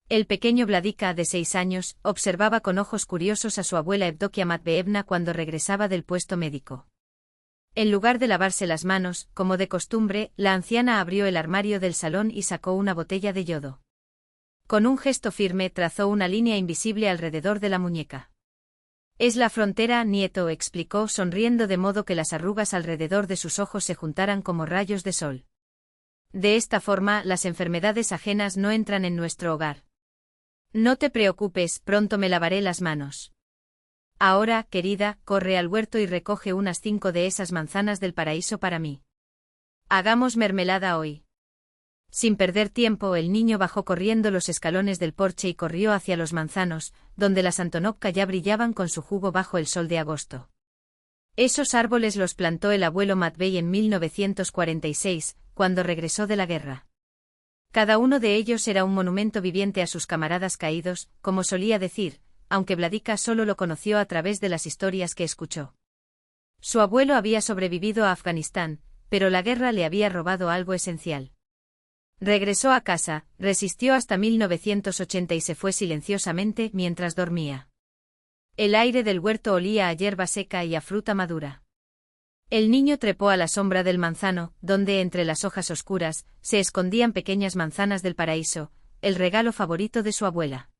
El pequeño Vladika, de 6 años, observaba con ojos curiosos a su abuela Evdokia Matveevna cuando regresaba del puesto médico. En lugar de lavarse las manos, como de costumbre, la anciana abrió el armario del salón y sacó una botella de yodo. Con un gesto firme trazó una línea invisible alrededor de la muñeca. «Es la frontera, nieto», explicó sonriendo de modo que las arrugas alrededor de sus ojos se juntaran como rayos de sol. «De esta forma, las enfermedades ajenas no entran en nuestro hogar. No te preocupes, pronto me lavaré las manos. Ahora, querida, corre al huerto y recoge unas 5 de esas manzanas del paraíso para mí. Hagamos mermelada hoy». Sin perder tiempo, el niño bajó corriendo los escalones del porche y corrió hacia los manzanos, donde las Antonovka ya brillaban con su jugo bajo el sol de agosto. Esos árboles los plantó el abuelo Matvey en 1946, cuando regresó de la guerra. Cada uno de ellos era un monumento viviente a sus camaradas caídos, como solía decir, aunque Vladika solo lo conoció a través de las historias que escuchó. Su abuelo había sobrevivido a Afganistán, pero la guerra le había robado algo esencial. Regresó a casa, resistió hasta 1980 y se fue silenciosamente mientras dormía. El aire del huerto olía a hierba seca y a fruta madura. El niño trepó a la sombra del manzano, donde entre las hojas oscuras se escondían pequeñas manzanas del paraíso, el regalo favorito de su abuela.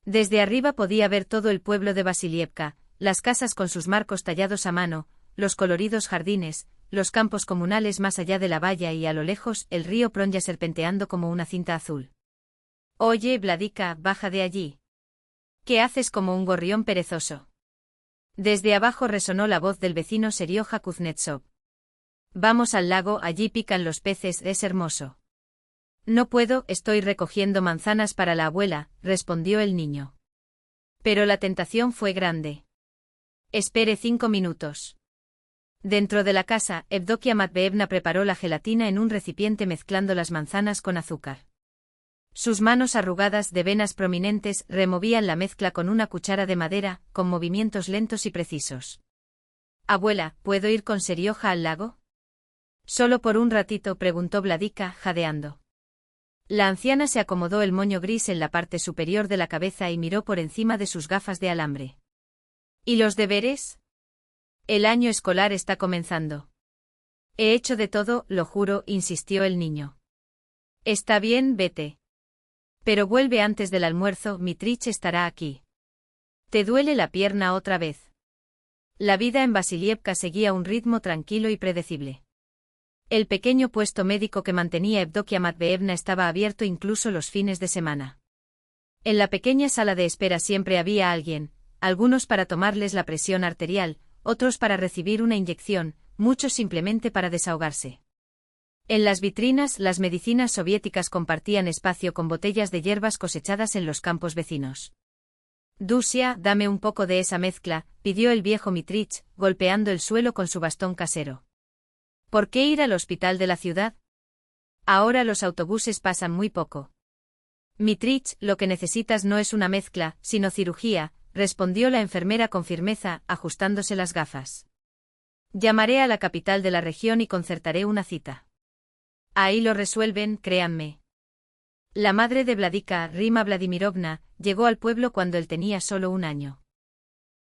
Desde arriba podía ver todo el pueblo de Vasilievka, las casas con sus marcos tallados a mano, los coloridos jardines, los campos comunales más allá de la valla y a lo lejos el río Pronya serpenteando como una cinta azul. «Oye, Vladika, baja de allí. ¿Qué haces como un gorrión perezoso?» Desde abajo resonó la voz del vecino Serioja Kuznetsov. «Vamos al lago, allí pican los peces, es hermoso». «No puedo, estoy recogiendo manzanas para la abuela», respondió el niño. Pero la tentación fue grande. «Espere 5 minutos». Dentro de la casa, Evdokia Matveevna preparó la gelatina en un recipiente mezclando las manzanas con azúcar. Sus manos arrugadas de venas prominentes removían la mezcla con una cuchara de madera, con movimientos lentos y precisos. «Abuela, ¿puedo ir con Serioja al lago?» «Solo por un ratito», preguntó Vladika, jadeando. La anciana se acomodó el moño gris en la parte superior de la cabeza y miró por encima de sus gafas de alambre. «¿Y los deberes?» «El año escolar está comenzando». «He hecho de todo, lo juro», insistió el niño. «Está bien, vete. Pero vuelve antes del almuerzo, Mitrich estará aquí». «¿Te duele la pierna otra vez?» La vida en Vasilievka seguía un ritmo tranquilo y predecible. El pequeño puesto médico que mantenía Evdokia Matveevna estaba abierto incluso los fines de semana. En la pequeña sala de espera siempre había alguien, algunos para tomarles la presión arterial, otros para recibir una inyección, muchos simplemente para desahogarse. En las vitrinas, las medicinas soviéticas compartían espacio con botellas de hierbas cosechadas en los campos vecinos. «Dusia, dame un poco de esa mezcla», pidió el viejo Mitrich, golpeando el suelo con su bastón casero. «¿Por qué ir al hospital de la ciudad? Ahora los autobuses pasan muy poco». «Mitrich, lo que necesitas no es una mezcla, sino cirugía», respondió la enfermera con firmeza, ajustándose las gafas. «Llamaré a la capital de la región y concertaré una cita. Ahí lo resuelven, créanme». La madre de Vladika, Rima Vladimirovna, llegó al pueblo cuando él tenía solo 1 año.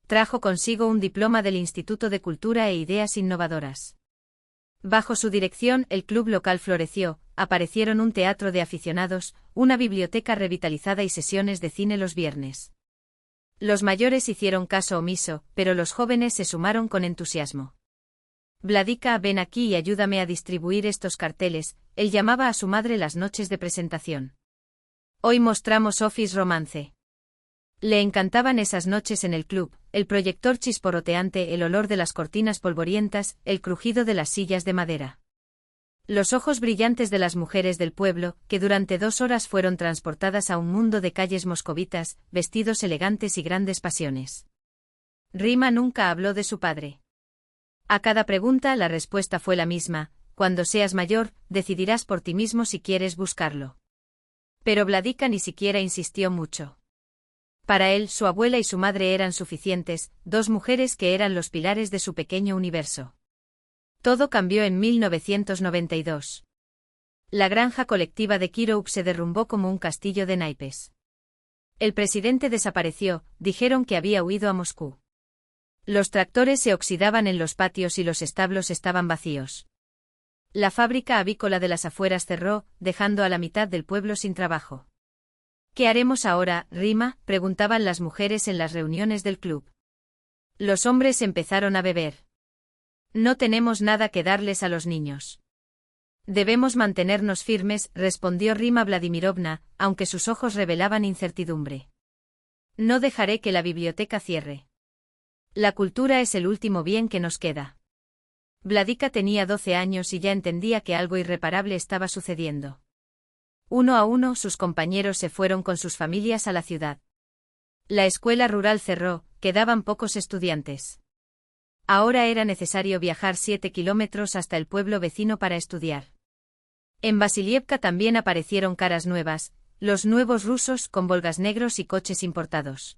Trajo consigo un diploma del Instituto de Cultura e Ideas Innovadoras. Bajo su dirección, el club local floreció, aparecieron un teatro de aficionados, una biblioteca revitalizada y sesiones de cine los viernes. Los mayores hicieron caso omiso, pero los jóvenes se sumaron con entusiasmo. «Vladika, ven aquí y ayúdame a distribuir estos carteles», él llamaba a su madre las noches de presentación. «Hoy mostramos Office Romance». Le encantaban esas noches en el club, el proyector chisporroteante, el olor de las cortinas polvorientas, el crujido de las sillas de madera. Los ojos brillantes de las mujeres del pueblo, que durante 2 horas fueron transportadas a un mundo de calles moscovitas, vestidos elegantes y grandes pasiones. Rima nunca habló de su padre. A cada pregunta la respuesta fue la misma: cuando seas mayor, decidirás por ti mismo si quieres buscarlo. Pero Vladika ni siquiera insistió mucho. Para él, su abuela y su madre eran suficientes, 2 mujeres que eran los pilares de su pequeño universo. Todo cambió en 1992. La granja colectiva de Kirov se derrumbó como un castillo de naipes. El presidente desapareció, dijeron que había huido a Moscú. Los tractores se oxidaban en los patios y los establos estaban vacíos. La fábrica avícola de las afueras cerró, dejando a la mitad del pueblo sin trabajo. ¿Qué haremos ahora, Rima?, preguntaban las mujeres en las reuniones del club. Los hombres empezaron a beber. No tenemos nada que darles a los niños. Debemos mantenernos firmes, respondió Rima Vladimirovna, aunque sus ojos revelaban incertidumbre. No dejaré que la biblioteca cierre. La cultura es el último bien que nos queda. Vladika tenía 12 años y ya entendía que algo irreparable estaba sucediendo. Uno a uno sus compañeros se fueron con sus familias a la ciudad. La escuela rural cerró, quedaban pocos estudiantes. Ahora era necesario viajar 7 kilómetros hasta el pueblo vecino para estudiar. En Vasilievka también aparecieron caras nuevas, los nuevos rusos con Volgas negros y coches importados.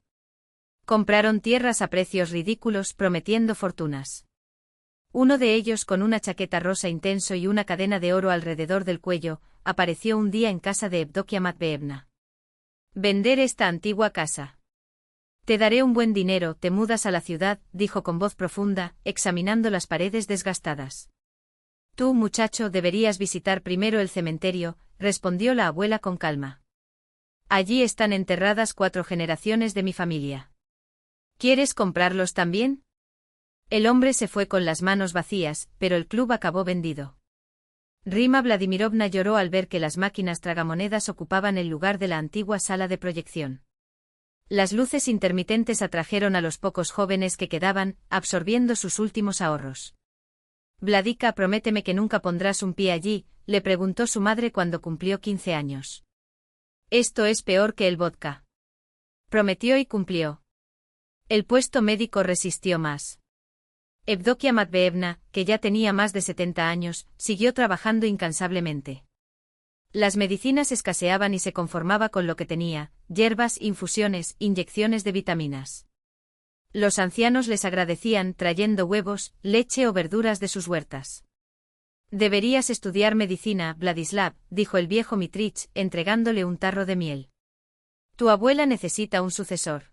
Compraron tierras a precios ridículos prometiendo fortunas. Uno de ellos con una chaqueta rosa intenso y una cadena de oro alrededor del cuello, apareció un día en casa de Evdokia Matveevna. «Vender esta antigua casa. Te daré un buen dinero, te mudas a la ciudad», dijo con voz profunda, examinando las paredes desgastadas. «Tú, muchacho, deberías visitar primero el cementerio», respondió la abuela con calma. «Allí están enterradas 4 generaciones de mi familia. ¿Quieres comprarlos también?». El hombre se fue con las manos vacías, pero el club acabó vendido. Rima Vladimirovna lloró al ver que las máquinas tragamonedas ocupaban el lugar de la antigua sala de proyección. Las luces intermitentes atrajeron a los pocos jóvenes que quedaban, absorbiendo sus últimos ahorros. «Vladika, prométeme que nunca pondrás un pie allí», le preguntó su madre cuando cumplió 15 años. «Esto es peor que el vodka». Prometió y cumplió. El puesto médico resistió más. Evdokia Matveevna, que ya tenía más de 70 años, siguió trabajando incansablemente. Las medicinas escaseaban y se conformaba con lo que tenía: hierbas, infusiones, inyecciones de vitaminas. Los ancianos les agradecían trayendo huevos, leche o verduras de sus huertas. «Deberías estudiar medicina, Vladislav», dijo el viejo Mitrich, entregándole un tarro de miel. «Tu abuela necesita un sucesor.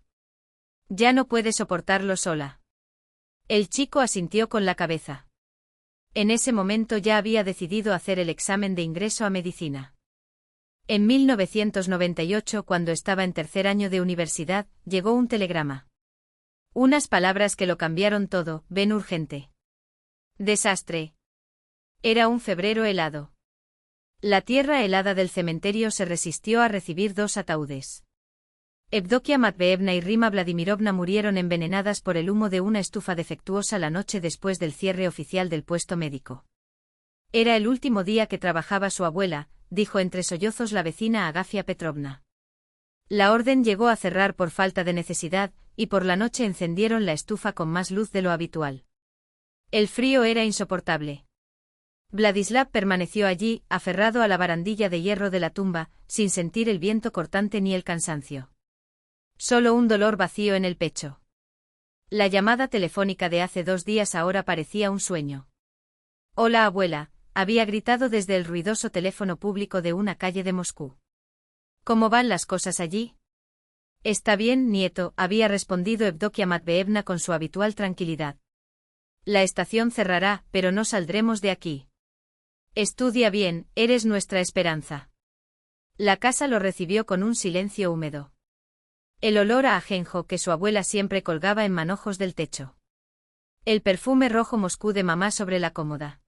Ya no puede soportarlo sola». El chico asintió con la cabeza. En ese momento ya había decidido hacer el examen de ingreso a medicina. En 1998, cuando estaba en tercer año de universidad, llegó un telegrama. Unas palabras que lo cambiaron todo: «Ven urgente». Desastre. Era un febrero helado. La tierra helada del cementerio se resistió a recibir 2 ataúdes. Evdokia Matveevna y Rima Vladimirovna murieron envenenadas por el humo de una estufa defectuosa la noche después del cierre oficial del puesto médico. Era el último día que trabajaba su abuela, dijo entre sollozos la vecina Agafia Petrovna. La orden llegó a cerrar por falta de necesidad, y por la noche encendieron la estufa con más luz de lo habitual. El frío era insoportable. Vladislav permaneció allí, aferrado a la barandilla de hierro de la tumba, sin sentir el viento cortante ni el cansancio. Solo un dolor vacío en el pecho. La llamada telefónica de hace 2 días ahora parecía un sueño. «Hola, abuela», había gritado desde el ruidoso teléfono público de una calle de Moscú. «¿Cómo van las cosas allí?». «Está bien, nieto», había respondido Evdokia Matveevna con su habitual tranquilidad. «La estación cerrará, pero no saldremos de aquí. Estudia bien, eres nuestra esperanza». La casa lo recibió con un silencio húmedo. El olor a ajenjo que su abuela siempre colgaba en manojos del techo. El perfume rojo Moscú de mamá sobre la cómoda.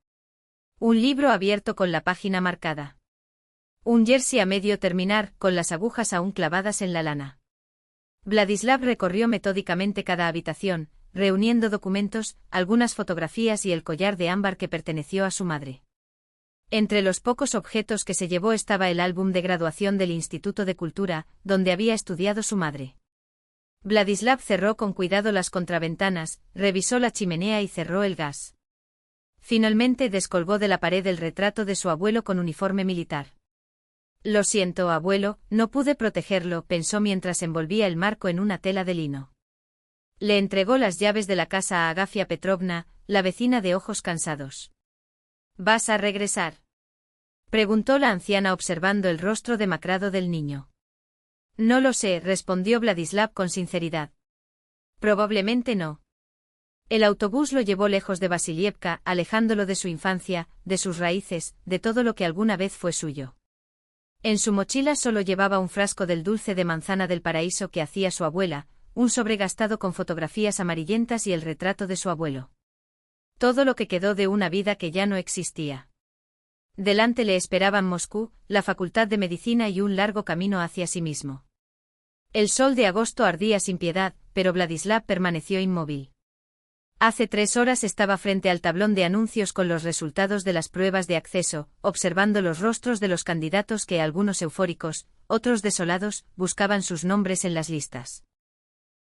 Un libro abierto con la página marcada. Un jersey a medio terminar, con las agujas aún clavadas en la lana. Vladislav recorrió metódicamente cada habitación, reuniendo documentos, algunas fotografías y el collar de ámbar que perteneció a su madre. Entre los pocos objetos que se llevó estaba el álbum de graduación del Instituto de Cultura, donde había estudiado su madre. Vladislav cerró con cuidado las contraventanas, revisó la chimenea y cerró el gas. Finalmente descolgó de la pared el retrato de su abuelo con uniforme militar. «Lo siento, abuelo, no pude protegerlo», pensó mientras envolvía el marco en una tela de lino. Le entregó las llaves de la casa a Agafia Petrovna, la vecina de ojos cansados. «¿Vas a regresar?», preguntó la anciana observando el rostro demacrado del niño. No lo sé, respondió Vladislav con sinceridad. Probablemente no. El autobús lo llevó lejos de Vasilievka, alejándolo de su infancia, de sus raíces, de todo lo que alguna vez fue suyo. En su mochila solo llevaba un frasco del dulce de manzana del paraíso que hacía su abuela, un sobre gastado con fotografías amarillentas y el retrato de su abuelo. Todo lo que quedó de una vida que ya no existía. Delante le esperaban Moscú, la Facultad de Medicina y un largo camino hacia sí mismo. El sol de agosto ardía sin piedad, pero Vladislav permaneció inmóvil. Hace 3 horas estaba frente al tablón de anuncios con los resultados de las pruebas de acceso, observando los rostros de los candidatos que, algunos eufóricos, otros desolados, buscaban sus nombres en las listas.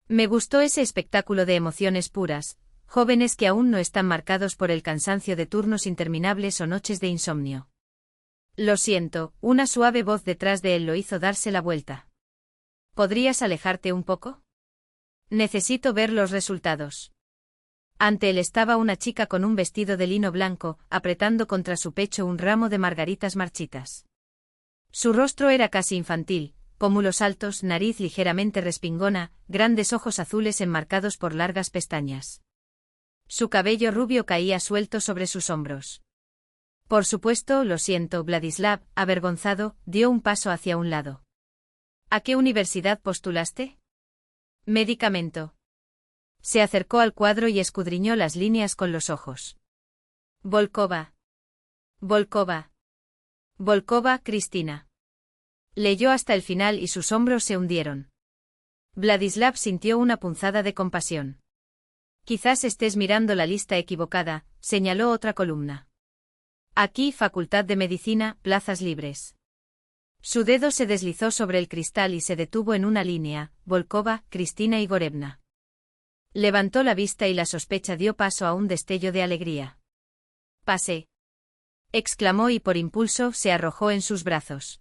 Me gustó ese espectáculo de emociones puras, jóvenes que aún no están marcados por el cansancio de turnos interminables o noches de insomnio. Lo siento, una suave voz detrás de él lo hizo darse la vuelta. ¿Podrías alejarte un poco? Necesito ver los resultados. Ante él estaba una chica con un vestido de lino blanco, apretando contra su pecho un ramo de margaritas marchitas. Su rostro era casi infantil, pómulos altos, nariz ligeramente respingona, grandes ojos azules enmarcados por largas pestañas. Su cabello rubio caía suelto sobre sus hombros. Por supuesto, lo siento, Vladislav, avergonzado, dio un paso hacia un lado. ¿A qué universidad postulaste? Medicamento. Se acercó al cuadro y escudriñó las líneas con los ojos. Volkova. Volkova. Volkova, Cristina. Leyó hasta el final y sus hombros se hundieron. Vladislav sintió una punzada de compasión. Quizás estés mirando la lista equivocada, señaló otra columna. Aquí, Facultad de Medicina, plazas libres. Su dedo se deslizó sobre el cristal y se detuvo en una línea, Volkova, Cristina Igorevna. Levantó la vista y la sospecha dio paso a un destello de alegría. Pasé. Exclamó y por impulso se arrojó en sus brazos.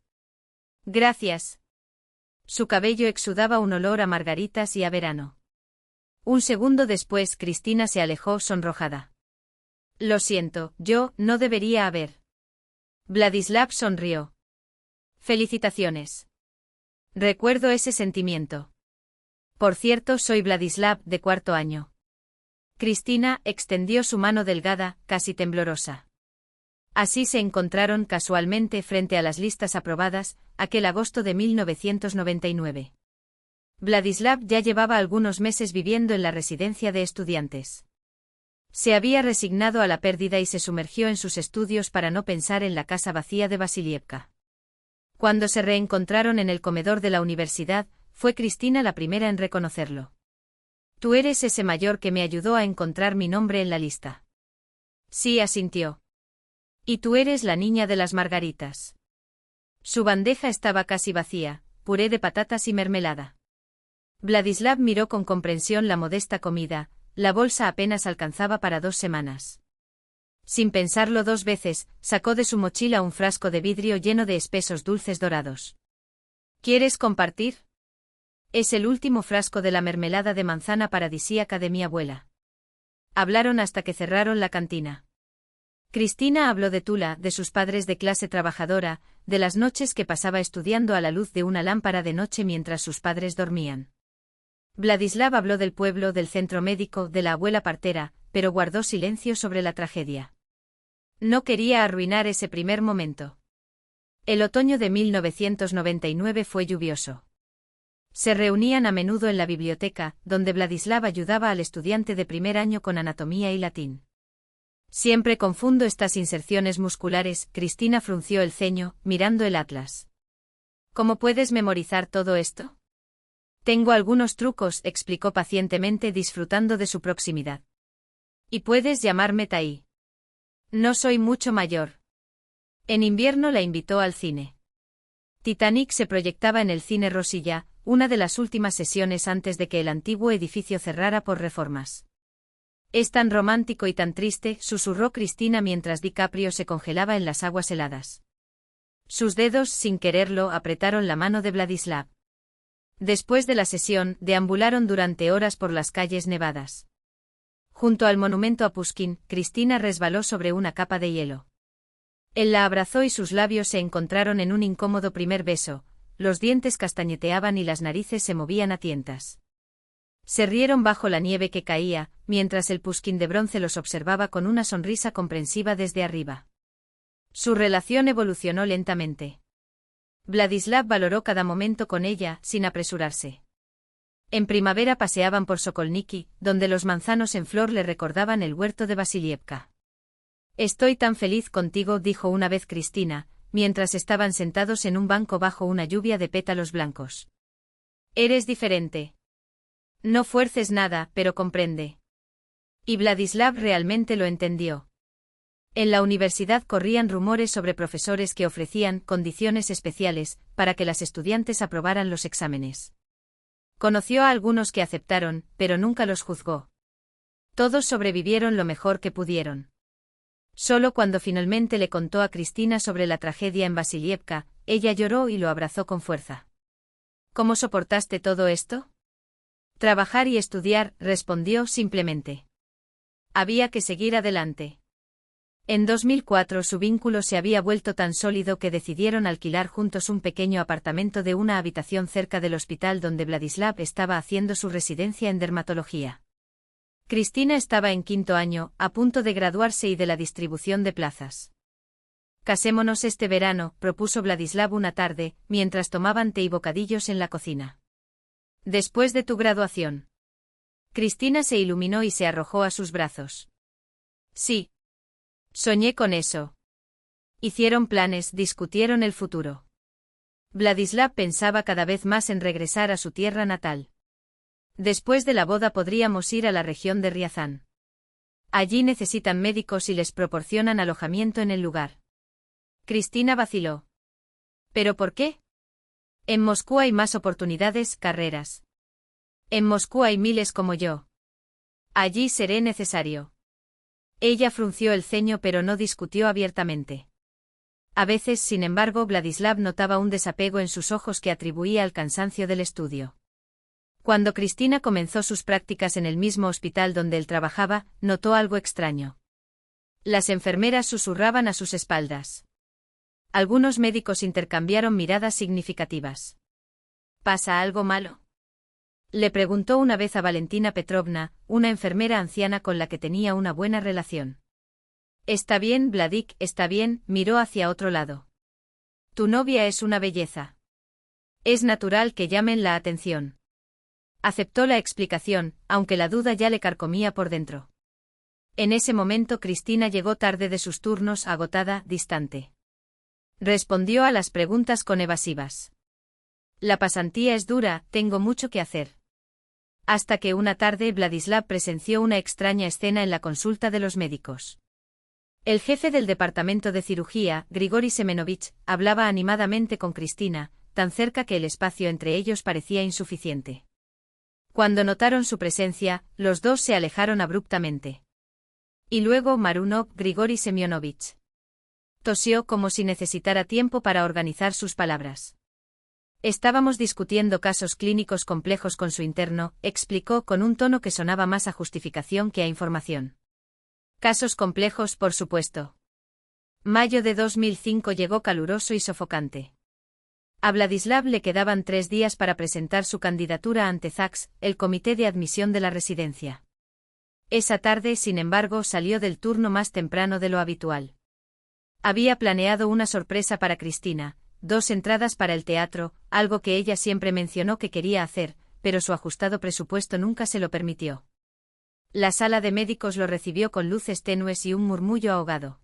Gracias. Su cabello exudaba un olor a margaritas y a verano. Un segundo después Cristina se alejó sonrojada. Lo siento, yo no debería haber. Vladislav sonrió. Felicitaciones. Recuerdo ese sentimiento. Por cierto, soy Vladislav, de 4º año. Cristina extendió su mano delgada, casi temblorosa. Así se encontraron casualmente frente a las listas aprobadas, aquel agosto de 1999. Vladislav ya llevaba algunos meses viviendo en la residencia de estudiantes. Se había resignado a la pérdida y se sumergió en sus estudios para no pensar en la casa vacía de Vasilievka. Cuando se reencontraron en el comedor de la universidad, fue Cristina la primera en reconocerlo. Tú eres ese mayor que me ayudó a encontrar mi nombre en la lista. Sí, asintió. Y tú eres la niña de las margaritas. Su bandeja estaba casi vacía, puré de patatas y mermelada. Vladislav miró con comprensión la modesta comida, la bolsa apenas alcanzaba para 2 semanas. Sin pensarlo 2 veces, sacó de su mochila un frasco de vidrio lleno de espesos dulces dorados. ¿Quieres compartir? Es el último frasco de la mermelada de manzana paradisíaca de mi abuela. Hablaron hasta que cerraron la cantina. Cristina habló de Tula, de sus padres de clase trabajadora, de las noches que pasaba estudiando a la luz de una lámpara de noche mientras sus padres dormían. Vladislav habló del pueblo, del centro médico, de la abuela partera, pero guardó silencio sobre la tragedia. No quería arruinar ese primer momento. El otoño de 1999 fue lluvioso. Se reunían a menudo en la biblioteca, donde Vladislav ayudaba al estudiante de 1er año con anatomía y latín. Siempre confundo estas inserciones musculares, Cristina frunció el ceño, mirando el atlas. ¿Cómo puedes memorizar todo esto? Tengo algunos trucos, explicó pacientemente disfrutando de su proximidad. Y puedes llamarme Tai. No soy mucho mayor. En invierno la invitó al cine. Titanic se proyectaba en el cine Rosilla, una de las últimas sesiones antes de que el antiguo edificio cerrara por reformas. Es tan romántico y tan triste, susurró Cristina mientras DiCaprio se congelaba en las aguas heladas. Sus dedos, sin quererlo, apretaron la mano de Vladislav. Después de la sesión, deambularon durante horas por las calles nevadas. Junto al monumento a Pushkin, Cristina resbaló sobre una capa de hielo. Él la abrazó y sus labios se encontraron en un incómodo primer beso, los dientes castañeteaban y las narices se movían a tientas. Se rieron bajo la nieve que caía, mientras el Pushkin de bronce los observaba con una sonrisa comprensiva desde arriba. Su relación evolucionó lentamente. Vladislav valoró cada momento con ella, sin apresurarse. En primavera paseaban por Sokolniki, donde los manzanos en flor le recordaban el huerto de Vasilievka. «Estoy tan feliz contigo», dijo una vez Cristina, mientras estaban sentados en un banco bajo una lluvia de pétalos blancos. «Eres diferente. No fuerces nada, pero comprende». Y Vladislav realmente lo entendió. En la universidad corrían rumores sobre profesores que ofrecían condiciones especiales para que las estudiantes aprobaran los exámenes. Conoció a algunos que aceptaron, pero nunca los juzgó. Todos sobrevivieron lo mejor que pudieron. Solo cuando finalmente le contó a Cristina sobre la tragedia en Vasilievka, ella lloró y lo abrazó con fuerza. «¿Cómo soportaste todo esto?» «Trabajar y estudiar», respondió simplemente. Había que seguir adelante. En 2004 su vínculo se había vuelto tan sólido que decidieron alquilar juntos un pequeño apartamento de una habitación cerca del hospital donde Vladislav estaba haciendo su residencia en dermatología. Cristina estaba en 5º año, a punto de graduarse y de la distribución de plazas. «Casémonos este verano», propuso Vladislav una tarde, mientras tomaban té y bocadillos en la cocina. «Después de tu graduación». Cristina se iluminó y se arrojó a sus brazos. «Sí. Soñé con eso». Hicieron planes, discutieron el futuro. Vladislav pensaba cada vez más en regresar a su tierra natal. Después de la boda podríamos ir a la región de Riazán. Allí necesitan médicos y les proporcionan alojamiento en el lugar. Cristina vaciló. ¿Pero por qué? En Moscú hay más oportunidades, carreras. En Moscú hay miles como yo. Allí seré necesario. Ella frunció el ceño pero no discutió abiertamente. A veces, sin embargo, Vladislav notaba un desapego en sus ojos que atribuía al cansancio del estudio. Cuando Cristina comenzó sus prácticas en el mismo hospital donde él trabajaba, notó algo extraño. Las enfermeras susurraban a sus espaldas. Algunos médicos intercambiaron miradas significativas. ¿Pasa algo malo?, le preguntó una vez a Valentina Petrovna, una enfermera anciana con la que tenía una buena relación. «Está bien, Vladik, está bien», miró hacia otro lado. «Tu novia es una belleza. Es natural que llamen la atención». Aceptó la explicación, aunque la duda ya le carcomía por dentro. En ese momento Cristina llegó tarde de sus turnos, agotada, distante. Respondió a las preguntas con evasivas. «La pasantía es dura, tengo mucho que hacer». Hasta que una tarde Vladislav presenció una extraña escena en la consulta de los médicos. El jefe del departamento de cirugía, Grigori Semenovich, hablaba animadamente con Cristina, tan cerca que el espacio entre ellos parecía insuficiente. Cuando notaron su presencia, los dos se alejaron abruptamente. Y luego Marunov, Grigori Semyonovich. Tosió como si necesitara tiempo para organizar sus palabras. «Estábamos discutiendo casos clínicos complejos con su interno», explicó con un tono que sonaba más a justificación que a información. «Casos complejos, por supuesto». Mayo de 2005 llegó caluroso y sofocante. A Vladislav le quedaban 3 días para presentar su candidatura ante ZAX, el comité de admisión de la residencia. Esa tarde, sin embargo, salió del turno más temprano de lo habitual. Había planeado una sorpresa para Cristina, 2 entradas para el teatro, algo que ella siempre mencionó que quería hacer, pero su ajustado presupuesto nunca se lo permitió. La sala de médicos lo recibió con luces tenues y un murmullo ahogado.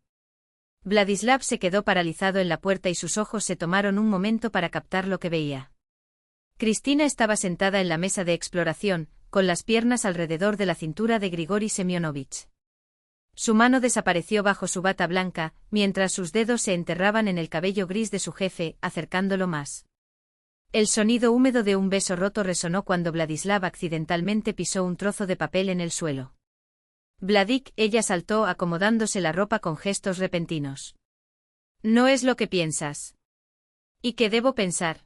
Vladislav se quedó paralizado en la puerta y sus ojos se tomaron un momento para captar lo que veía. Cristina estaba sentada en la mesa de exploración, con las piernas alrededor de la cintura de Grigori Semyonovich. Su mano desapareció bajo su bata blanca, mientras sus dedos se enterraban en el cabello gris de su jefe, acercándolo más. El sonido húmedo de un beso roto resonó cuando Vladislav accidentalmente pisó un trozo de papel en el suelo. «Vladik», ella saltó acomodándose la ropa con gestos repentinos. «No es lo que piensas». «¿Y qué debo pensar?».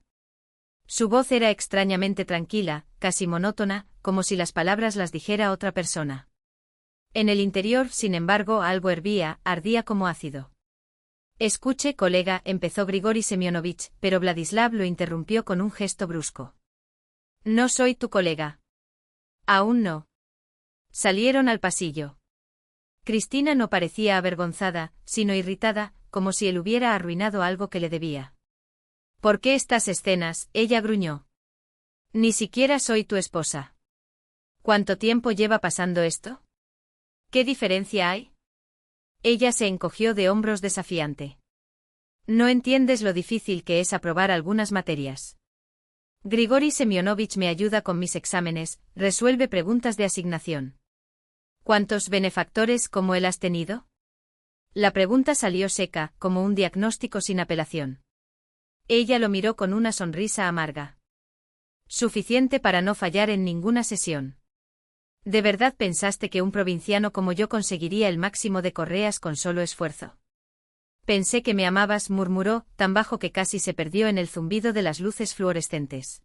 Su voz era extrañamente tranquila, casi monótona, como si las palabras las dijera otra persona. En el interior, sin embargo, algo hervía, ardía como ácido. Escuche, colega, empezó Grigori Semyonovich, pero Vladislav lo interrumpió con un gesto brusco. No soy tu colega. Aún no. Salieron al pasillo. Cristina no parecía avergonzada, sino irritada, como si él hubiera arruinado algo que le debía. ¿Por qué estas escenas? Ella gruñó. Ni siquiera soy tu esposa. ¿Cuánto tiempo lleva pasando esto? ¿Qué diferencia hay? Ella se encogió de hombros desafiante. No entiendes lo difícil que es aprobar algunas materias. Grigori Semyonovich me ayuda con mis exámenes, resuelve preguntas de asignación. ¿Cuántos benefactores como él has tenido? La pregunta salió seca, como un diagnóstico sin apelación. Ella lo miró con una sonrisa amarga. Suficiente para no fallar en ninguna sesión. ¿De verdad pensaste que un provinciano como yo conseguiría el máximo de correas con solo esfuerzo? Pensé que me amabas, murmuró, tan bajo que casi se perdió en el zumbido de las luces fluorescentes.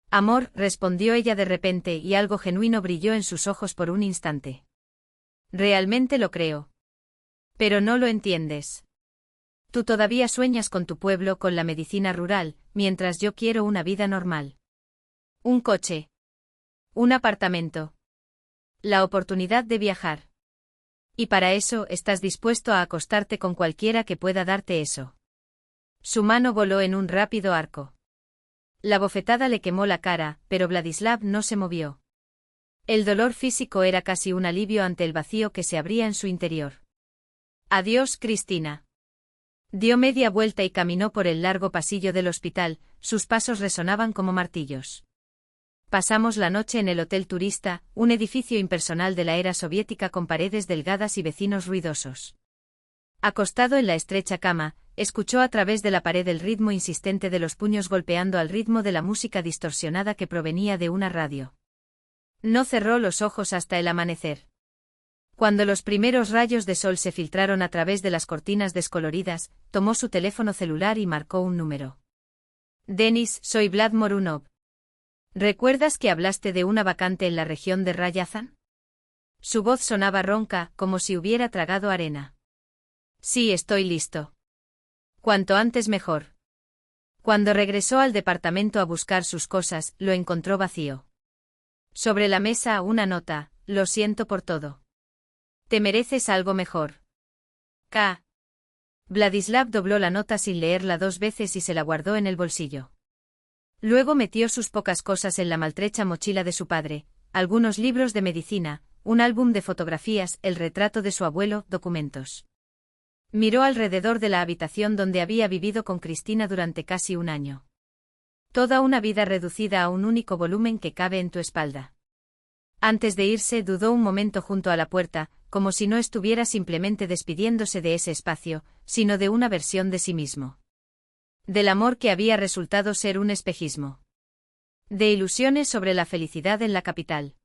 Amor, respondió ella de repente y algo genuino brilló en sus ojos por un instante. Realmente lo creo. Pero no lo entiendes. Tú todavía sueñas con tu pueblo, con la medicina rural, mientras yo quiero una vida normal. Un coche. Un apartamento. La oportunidad de viajar. Y para eso estás dispuesto a acostarte con cualquiera que pueda darte eso. Su mano voló en un rápido arco. La bofetada le quemó la cara, pero Vladislav no se movió. El dolor físico era casi un alivio ante el vacío que se abría en su interior. Adiós, Cristina. Dio media vuelta y caminó por el largo pasillo del hospital, sus pasos resonaban como martillos. Pasamos la noche en el Hotel Turista, un edificio impersonal de la era soviética con paredes delgadas y vecinos ruidosos. Acostado en la estrecha cama, escuchó a través de la pared el ritmo insistente de los puños golpeando al ritmo de la música distorsionada que provenía de una radio. No cerró los ojos hasta el amanecer. Cuando los primeros rayos de sol se filtraron a través de las cortinas descoloridas, tomó su teléfono celular y marcó un número. Denis, soy Vlad Morunov. ¿Recuerdas que hablaste de una vacante en la región de Ryazan? Su voz sonaba ronca, como si hubiera tragado arena. Sí, estoy listo. Cuanto antes mejor. Cuando regresó al departamento a buscar sus cosas, lo encontró vacío. Sobre la mesa una nota, lo siento por todo. Te mereces algo mejor. K. Vladislav dobló la nota sin leerla 2 veces y se la guardó en el bolsillo. Luego metió sus pocas cosas en la maltrecha mochila de su padre, algunos libros de medicina, un álbum de fotografías, el retrato de su abuelo, documentos. Miró alrededor de la habitación donde había vivido con Cristina durante casi un año. Toda una vida reducida a un único volumen que cabe en tu espalda. Antes de irse dudó un momento junto a la puerta, como si no estuviera simplemente despidiéndose de ese espacio, sino de una versión de sí mismo. Del amor que había resultado ser un espejismo. De ilusiones sobre la felicidad en la capital.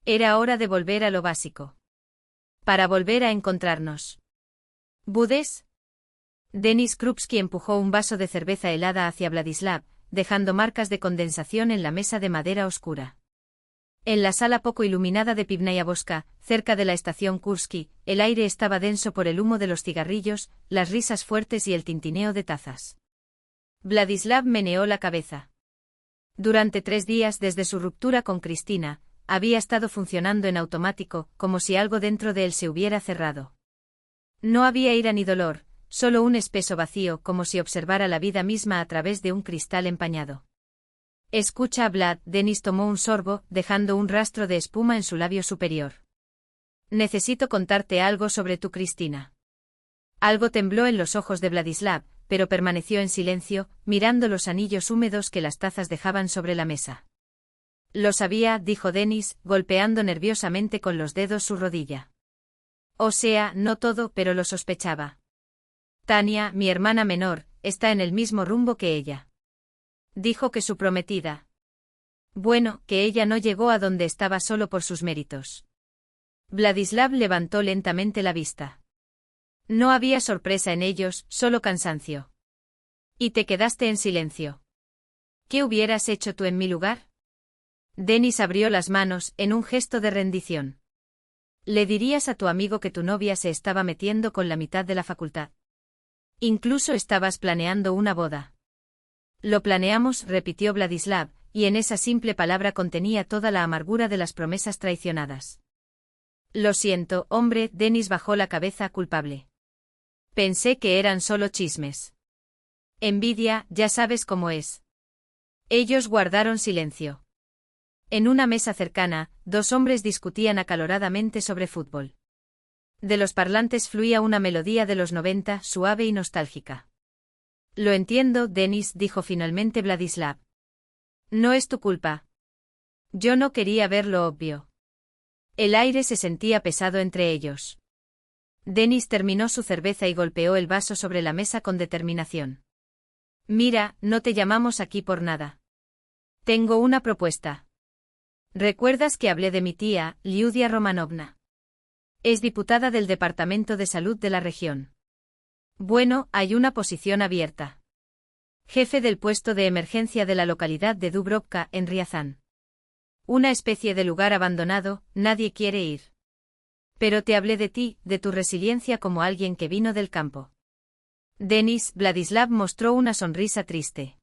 Era hora de volver a lo básico. Para volver a encontrarnos. ¿Budes? Denis Krupski empujó un vaso de cerveza helada hacia Vladislav, dejando marcas de condensación en la mesa de madera oscura. En la sala poco iluminada de Pivnaya-Voska, cerca de la estación Kursky, el aire estaba denso por el humo de los cigarrillos, las risas fuertes y el tintineo de tazas. Vladislav meneó la cabeza. Durante 3 días desde su ruptura con Cristina, había estado funcionando en automático, como si algo dentro de él se hubiera cerrado. No había ira ni dolor, solo un espeso vacío, como si observara la vida misma a través de un cristal empañado. Escucha, Vlad. Denis tomó un sorbo, dejando un rastro de espuma en su labio superior. Necesito contarte algo sobre tu Cristina. Algo tembló en los ojos de Vladislav, pero permaneció en silencio, mirando los anillos húmedos que las tazas dejaban sobre la mesa. Lo sabía, dijo Denis, golpeando nerviosamente con los dedos su rodilla. O sea, no todo, pero lo sospechaba. Tania, mi hermana menor, está en el mismo rumbo que ella. Dijo que su prometida. Bueno, que ella no llegó a donde estaba solo por sus méritos. Vladislav levantó lentamente la vista. No había sorpresa en ellos, solo cansancio. Y te quedaste en silencio. ¿Qué hubieras hecho tú en mi lugar? Denis abrió las manos, en un gesto de rendición. ¿Le dirías a tu amigo que tu novia se estaba metiendo con la mitad de la facultad? Incluso estabas planeando una boda. Lo planeamos, repitió Vladislav, y en esa simple palabra contenía toda la amargura de las promesas traicionadas. Lo siento, hombre, Denis bajó la cabeza culpable. Pensé que eran solo chismes. Envidia, ya sabes cómo es. Ellos guardaron silencio. En una mesa cercana, dos hombres discutían acaloradamente sobre fútbol. De los parlantes fluía una melodía de los 90, suave y nostálgica. Lo entiendo, Denis, dijo finalmente Vladislav. No es tu culpa. Yo no quería ver lo obvio. El aire se sentía pesado entre ellos. Denis terminó su cerveza y golpeó el vaso sobre la mesa con determinación. Mira, no te llamamos aquí por nada. Tengo una propuesta. ¿Recuerdas que hablé de mi tía, Liudia Romanovna? Es diputada del Departamento de Salud de la región. Bueno, hay una posición abierta. Jefe del puesto de emergencia de la localidad de Dubrovka, en Riazán. Una especie de lugar abandonado, nadie quiere ir. Pero te hablé de ti, de tu resiliencia como alguien que vino del campo. Denis, Vladislav mostró una sonrisa triste.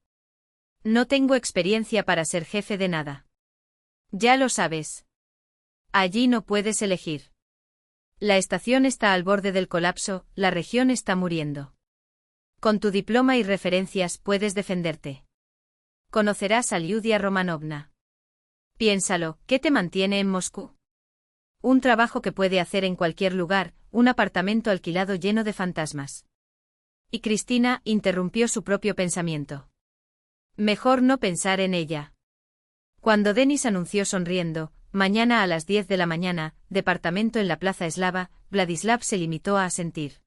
No tengo experiencia para ser jefe de nada. Ya lo sabes. Allí no puedes elegir. La estación está al borde del colapso, la región está muriendo. Con tu diploma y referencias puedes defenderte. Conocerás a Liudia Romanovna. Piénsalo, ¿qué te mantiene en Moscú? Un trabajo que puede hacer en cualquier lugar, un apartamento alquilado lleno de fantasmas. Y Cristina interrumpió su propio pensamiento. Mejor no pensar en ella. Cuando Denis anunció sonriendo, mañana a las 10 de la mañana, departamento en la Plaza Eslava, Vladislav se limitó a asentir.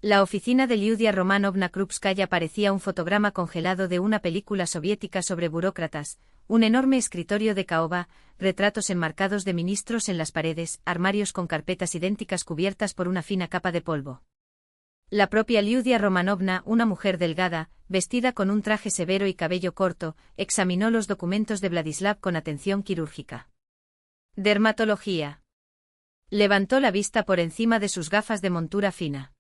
La oficina de Liudia Romanovna Krupskaya parecía un fotograma congelado de una película soviética sobre burócratas, un enorme escritorio de caoba, retratos enmarcados de ministros en las paredes, armarios con carpetas idénticas cubiertas por una fina capa de polvo. La propia Liudia Romanovna, una mujer delgada, vestida con un traje severo y cabello corto, examinó los documentos de Vladislav con atención quirúrgica. Dermatología. Levantó la vista por encima de sus gafas de montura fina.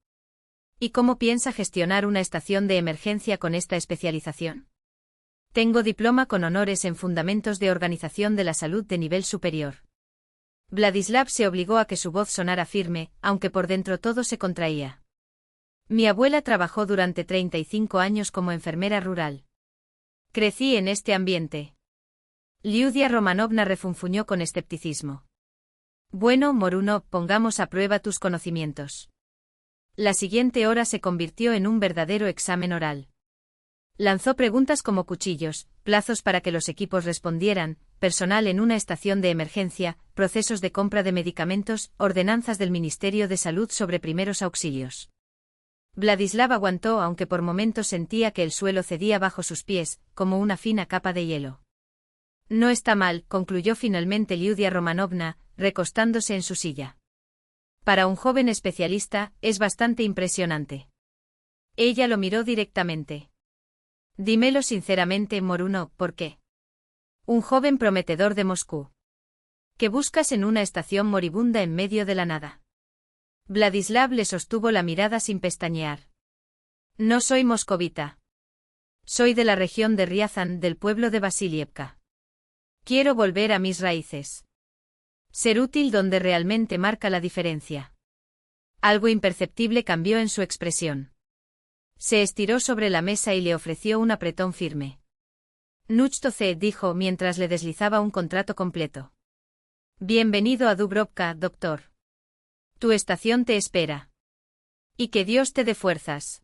¿Y cómo piensa gestionar una estación de emergencia con esta especialización? Tengo diploma con honores en Fundamentos de Organización de la Salud de nivel superior. Vladislav se obligó a que su voz sonara firme, aunque por dentro todo se contraía. Mi abuela trabajó durante 35 años como enfermera rural. Crecí en este ambiente. Liudia Romanovna refunfuñó con escepticismo. Bueno, Morunov, pongamos a prueba tus conocimientos. La siguiente hora se convirtió en un verdadero examen oral. Lanzó preguntas como cuchillos, plazos para que los equipos respondieran, personal en una estación de emergencia, procesos de compra de medicamentos, ordenanzas del Ministerio de Salud sobre primeros auxilios. Vladislav aguantó aunque por momentos sentía que el suelo cedía bajo sus pies, como una fina capa de hielo. No está mal, concluyó finalmente Liudia Romanovna, recostándose en su silla. Para un joven especialista, es bastante impresionante. Ella lo miró directamente. Dímelo sinceramente, Morunov, ¿por qué? Un joven prometedor de Moscú. ¿Qué buscas en una estación moribunda en medio de la nada? Vladislav le sostuvo la mirada sin pestañear. No soy moscovita. Soy de la región de Riazán, del pueblo de Vasilievka. Quiero volver a mis raíces. Ser útil donde realmente marca la diferencia. Algo imperceptible cambió en su expresión. Se estiró sobre la mesa y le ofreció un apretón firme. Nuchto C, dijo mientras le deslizaba un contrato completo. Bienvenido a Dubrovka, doctor. Tu estación te espera. Y que Dios te dé fuerzas.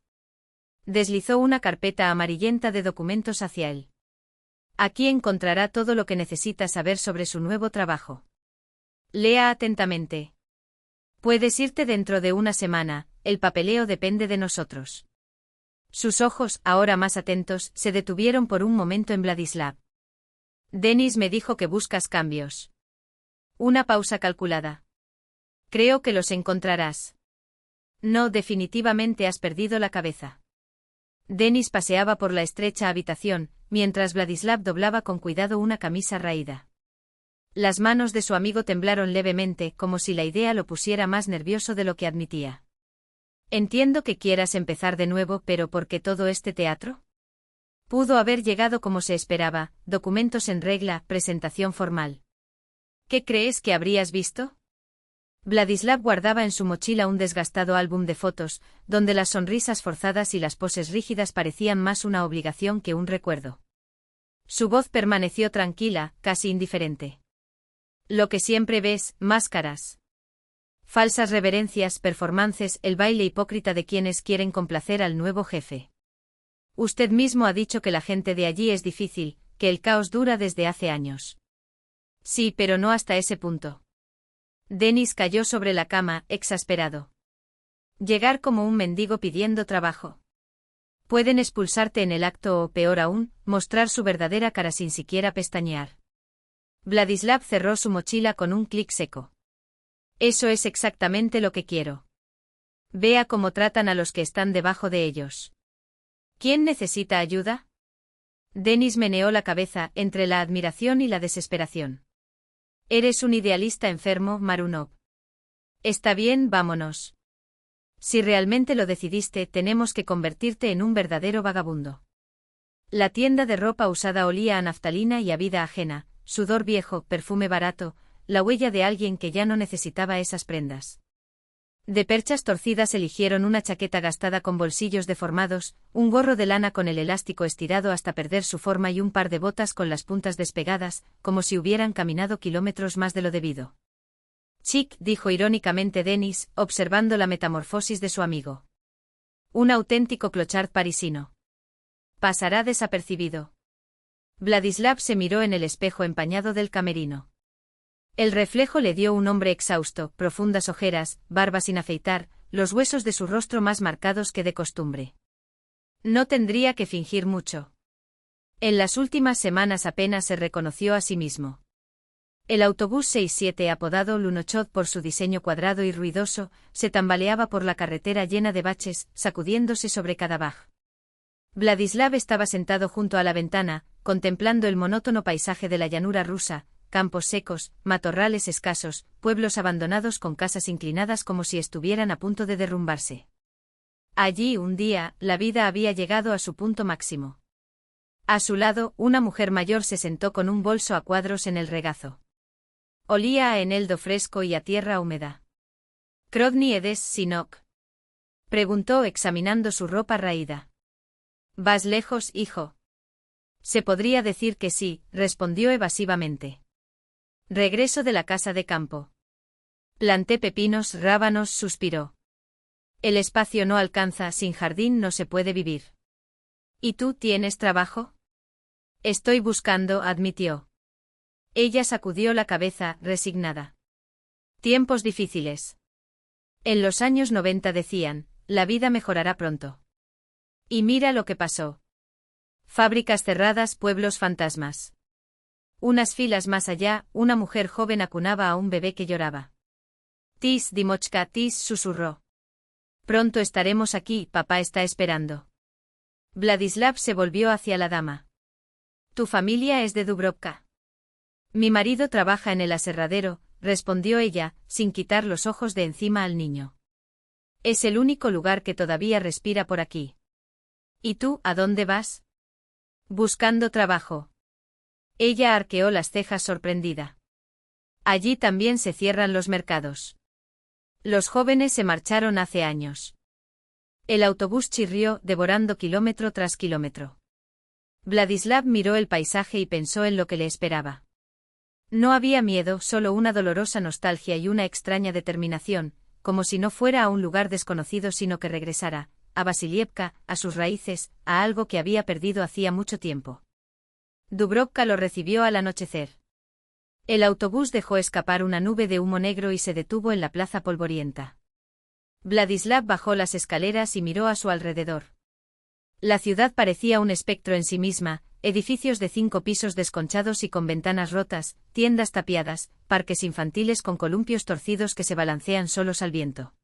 Deslizó una carpeta amarillenta de documentos hacia él. Aquí encontrará todo lo que necesita saber sobre su nuevo trabajo. Lea atentamente. Puedes irte dentro de una semana, el papeleo depende de nosotros. Sus ojos, ahora más atentos, se detuvieron por un momento en Vladislav. Denis me dijo que buscas cambios. Una pausa calculada. Creo que los encontrarás. No, definitivamente has perdido la cabeza. Denis paseaba por la estrecha habitación, mientras Vladislav doblaba con cuidado una camisa raída. Las manos de su amigo temblaron levemente, como si la idea lo pusiera más nervioso de lo que admitía. Entiendo que quieras empezar de nuevo, pero ¿por qué todo este teatro? Pudo haber llegado como se esperaba, documentos en regla, presentación formal. ¿Qué crees que habrías visto? Vladislav guardaba en su mochila un desgastado álbum de fotos, donde las sonrisas forzadas y las poses rígidas parecían más una obligación que un recuerdo. Su voz permaneció tranquila, casi indiferente. Lo que siempre ves, máscaras. Falsas reverencias, performances, el baile hipócrita de quienes quieren complacer al nuevo jefe. Usted mismo ha dicho que la gente de allí es difícil, que el caos dura desde hace años. Sí, pero no hasta ese punto. Denis cayó sobre la cama, exasperado. Llegar como un mendigo pidiendo trabajo. Pueden expulsarte en el acto o, peor aún, mostrar su verdadera cara sin siquiera pestañear. Vladislav cerró su mochila con un clic seco. Eso es exactamente lo que quiero. Vea cómo tratan a los que están debajo de ellos. ¿Quién necesita ayuda? Denis meneó la cabeza entre la admiración y la desesperación. Eres un idealista enfermo, Marunov. Está bien, vámonos. Si realmente lo decidiste, tenemos que convertirte en un verdadero vagabundo. La tienda de ropa usada olía a naftalina y a vida ajena, sudor viejo, perfume barato, la huella de alguien que ya no necesitaba esas prendas. De perchas torcidas eligieron una chaqueta gastada con bolsillos deformados, un gorro de lana con el elástico estirado hasta perder su forma y un par de botas con las puntas despegadas, como si hubieran caminado kilómetros más de lo debido. Chic, dijo irónicamente Denis, observando la metamorfosis de su amigo. Un auténtico clochard parisino. Pasará desapercibido. Vladislav se miró en el espejo empañado del camerino. El reflejo le dio un hombre exhausto, profundas ojeras, barba sin afeitar, los huesos de su rostro más marcados que de costumbre. No tendría que fingir mucho. En las últimas semanas apenas se reconoció a sí mismo. El autobús 67, apodado Lunochod por su diseño cuadrado y ruidoso, se tambaleaba por la carretera llena de baches, sacudiéndose sobre cada baj. Vladislav estaba sentado junto a la ventana, contemplando el monótono paisaje de la llanura rusa, campos secos, matorrales escasos, pueblos abandonados con casas inclinadas como si estuvieran a punto de derrumbarse. Allí, un día, la vida había llegado a su punto máximo. A su lado, una mujer mayor se sentó con un bolso a cuadros en el regazo. Olía a eneldo fresco y a tierra húmeda. «¿Krodny edes, Sinok?», preguntó examinando su ropa raída. «¿Vas lejos, hijo?» «Se podría decir que sí», respondió evasivamente. «Regreso de la casa de campo. Planté pepinos, rábanos», suspiró. «El espacio no alcanza, sin jardín no se puede vivir». «¿Y tú tienes trabajo?» «Estoy buscando», admitió. Ella sacudió la cabeza, resignada. «Tiempos difíciles. En los años 90 decían, la vida mejorará pronto. Y mira lo que pasó. Fábricas cerradas, pueblos fantasmas. Unas filas más allá, una mujer joven acunaba a un bebé que lloraba. «Tis, Dimochka, tis», susurró. «Pronto estaremos aquí, papá está esperando». Vladislav se volvió hacia la dama. «¿Tu familia es de Dubrovka?» «Mi marido trabaja en el aserradero», respondió ella, sin quitar los ojos de encima al niño. «Es el único lugar que todavía respira por aquí». «¿Y tú, a dónde vas?» «Buscando trabajo». Ella arqueó las cejas sorprendida. «Allí también se cierran los mercados». Los jóvenes se marcharon hace años. El autobús chirrió, devorando kilómetro tras kilómetro. Vladislav miró el paisaje y pensó en lo que le esperaba. No había miedo, solo una dolorosa nostalgia y una extraña determinación, como si no fuera a un lugar desconocido sino que regresara, a Vasilievka, a sus raíces, a algo que había perdido hacía mucho tiempo. Dubrovka lo recibió al anochecer. El autobús dejó escapar una nube de humo negro y se detuvo en la plaza polvorienta. Vladislav bajó las escaleras y miró a su alrededor. La ciudad parecía un espectro en sí misma, edificios de 5 pisos desconchados y con ventanas rotas, tiendas tapiadas, parques infantiles con columpios torcidos que se balancean solos al viento.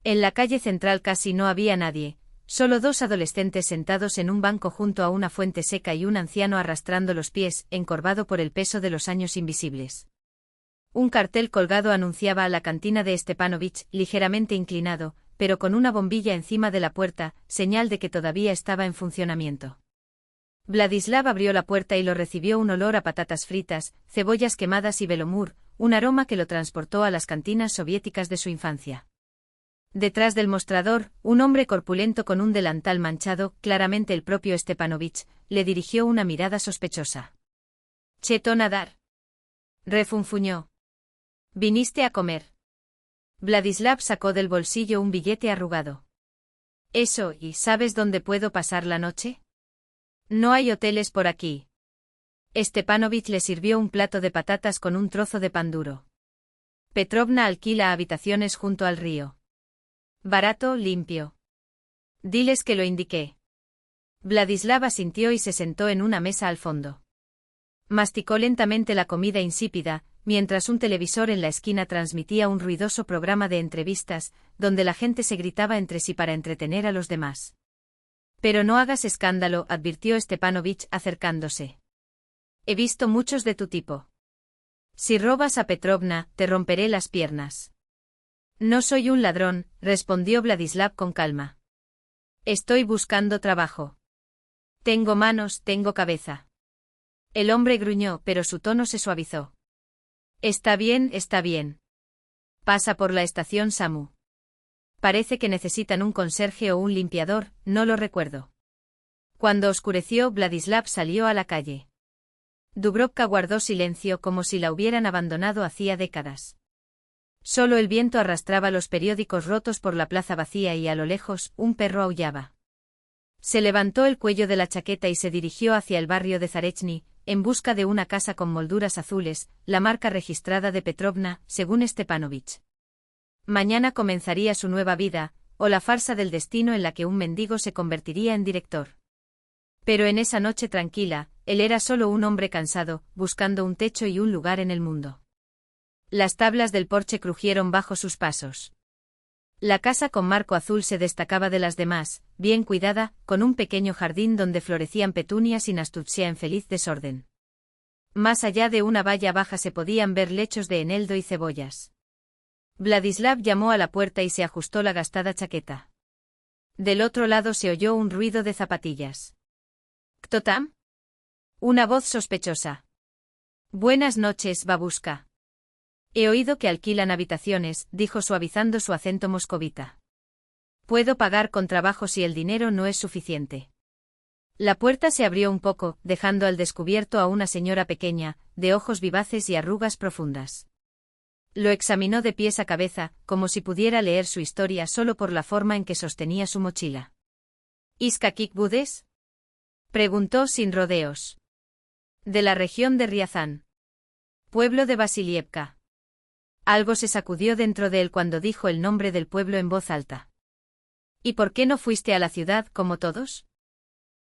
En la calle central casi no había nadie, solo 2 adolescentes sentados en un banco junto a una fuente seca y un anciano arrastrando los pies, encorvado por el peso de los años invisibles. Un cartel colgado anunciaba a la cantina de Stepanovich, ligeramente inclinado, pero con una bombilla encima de la puerta, señal de que todavía estaba en funcionamiento. Vladislav abrió la puerta y lo recibió un olor a patatas fritas, cebollas quemadas y velomur, un aroma que lo transportó a las cantinas soviéticas de su infancia. Detrás del mostrador, un hombre corpulento con un delantal manchado, claramente el propio Stepanovich, le dirigió una mirada sospechosa. «Cheto nadar», refunfuñó. «¿Viniste a comer?» Vladislav sacó del bolsillo un billete arrugado. «Eso, ¿y sabes dónde puedo pasar la noche?» «No hay hoteles por aquí». Stepanovich le sirvió un plato de patatas con un trozo de pan duro. «Petrovna alquila habitaciones junto al río. Barato, limpio. Diles que lo indiqué». Vladislav asintió y se sentó en una mesa al fondo. Masticó lentamente la comida insípida, mientras un televisor en la esquina transmitía un ruidoso programa de entrevistas, donde la gente se gritaba entre sí para entretener a los demás. «Pero no hagas escándalo», advirtió Stepanovich acercándose. «He visto muchos de tu tipo. Si robas a Petrovna, te romperé las piernas». «No soy un ladrón», respondió Vladislav con calma. «Estoy buscando trabajo. Tengo manos, tengo cabeza». El hombre gruñó, pero su tono se suavizó. Está bien, está bien. Pasa por la estación Samu. Parece que necesitan un conserje o un limpiador, no lo recuerdo». Cuando oscureció, Vladislav salió a la calle. Dubrovka guardó silencio como si la hubieran abandonado hacía décadas. Solo el viento arrastraba los periódicos rotos por la plaza vacía y a lo lejos, un perro aullaba. Se levantó el cuello de la chaqueta y se dirigió hacia el barrio de Zarechny, en busca de una casa con molduras azules, la marca registrada de Petrovna, según Stepanovich. Mañana comenzaría su nueva vida, o la farsa del destino en la que un mendigo se convertiría en director. Pero en esa noche tranquila, él era solo un hombre cansado, buscando un techo y un lugar en el mundo. Las tablas del porche crujieron bajo sus pasos. La casa con marco azul se destacaba de las demás, bien cuidada, con un pequeño jardín donde florecían petunias y nasturzia en feliz desorden. Más allá de una valla baja se podían ver lechos de eneldo y cebollas. Vladislav llamó a la puerta y se ajustó la gastada chaqueta. Del otro lado se oyó un ruido de zapatillas. «¿Kto tam?» Una voz sospechosa. «Buenas noches, babushka. He oído que alquilan habitaciones», dijo suavizando su acento moscovita. «Puedo pagar con trabajo si el dinero no es suficiente». La puerta se abrió un poco, dejando al descubierto a una señora pequeña, de ojos vivaces y arrugas profundas. Lo examinó de pies a cabeza, como si pudiera leer su historia solo por la forma en que sostenía su mochila. «¿Iska kik budes?» preguntó sin rodeos. «De la región de Riazán. Pueblo de Vasilievka». Algo se sacudió dentro de él cuando dijo el nombre del pueblo en voz alta. «¿Y por qué no fuiste a la ciudad como todos?»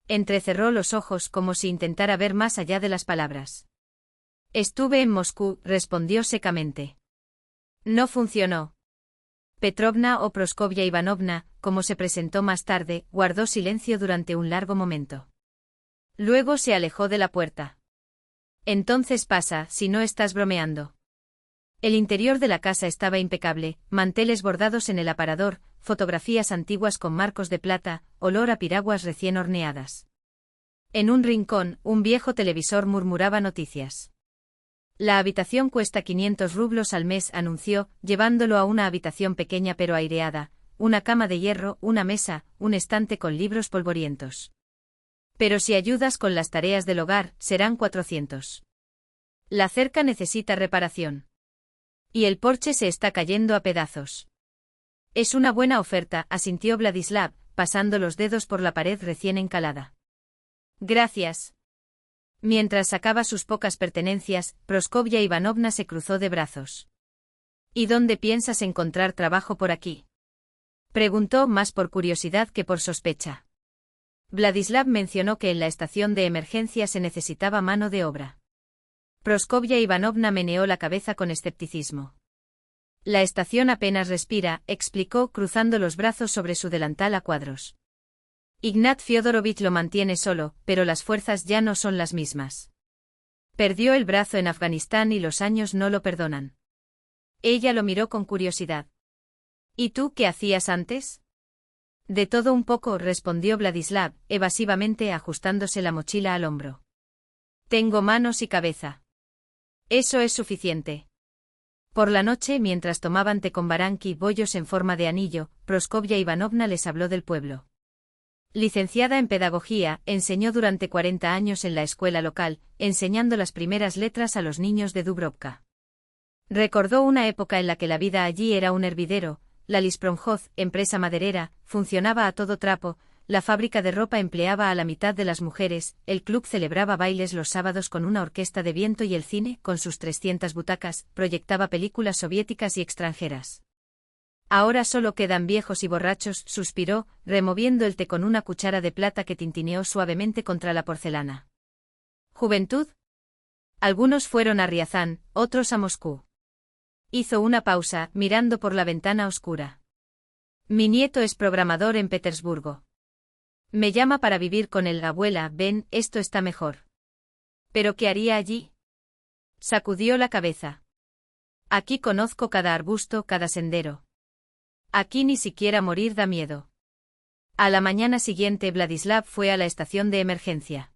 Entrecerró los ojos como si intentara ver más allá de las palabras. «Estuve en Moscú», respondió secamente. «No funcionó». Petrovna o Praskovia Ivanovna, como se presentó más tarde, guardó silencio durante un largo momento. Luego se alejó de la puerta. «Entonces pasa, si no estás bromeando». El interior de la casa estaba impecable, manteles bordados en el aparador, fotografías antiguas con marcos de plata, olor a piraguas recién horneadas. En un rincón, un viejo televisor murmuraba noticias. «La habitación cuesta 500 rublos al mes», anunció, llevándolo a una habitación pequeña pero aireada, una cama de hierro, una mesa, un estante con libros polvorientos. «Pero si ayudas con las tareas del hogar, serán 400. La cerca necesita reparación. Y el porche se está cayendo a pedazos». «Es una buena oferta», asintió Vladislav, pasando los dedos por la pared recién encalada. «Gracias». Mientras sacaba sus pocas pertenencias, Praskovia Ivanovna se cruzó de brazos. «¿Y dónde piensas encontrar trabajo por aquí?», preguntó más por curiosidad que por sospecha. Vladislav mencionó que en la estación de emergencia se necesitaba mano de obra. Praskovia Ivanovna meneó la cabeza con escepticismo. «La estación apenas respira», explicó, cruzando los brazos sobre su delantal a cuadros. «Ignat Fyodorovich lo mantiene solo, pero las fuerzas ya no son las mismas. Perdió el brazo en Afganistán y los años no lo perdonan». Ella lo miró con curiosidad. ¿Y tú qué hacías antes? De todo un poco, respondió Vladislav, evasivamente ajustándose la mochila al hombro. Tengo manos y cabeza. Eso es suficiente. Por la noche, mientras tomaban té con baranqui, bollos en forma de anillo, Praskovia Ivanovna les habló del pueblo. Licenciada en pedagogía, enseñó durante 40 años en la escuela local, enseñando las primeras letras a los niños de Dubrovka. Recordó una época en la que la vida allí era un hervidero, la Lispromhoz, empresa maderera, funcionaba a todo trapo, la fábrica de ropa empleaba a la mitad de las mujeres, el club celebraba bailes los sábados con una orquesta de viento y el cine, con sus 300 butacas, proyectaba películas soviéticas y extranjeras. Ahora solo quedan viejos y borrachos, suspiró, removiendo el té con una cuchara de plata que tintineó suavemente contra la porcelana. ¿Juventud? Algunos fueron a Riazán, otros a Moscú. Hizo una pausa, mirando por la ventana oscura. Mi nieto es programador en Petersburgo. Me llama para vivir con él. Abuela, ven, esto está mejor. ¿Pero qué haría allí? Sacudió la cabeza. Aquí conozco cada arbusto, cada sendero. Aquí ni siquiera morir da miedo. A la mañana siguiente Vladislav fue a la estación de emergencia.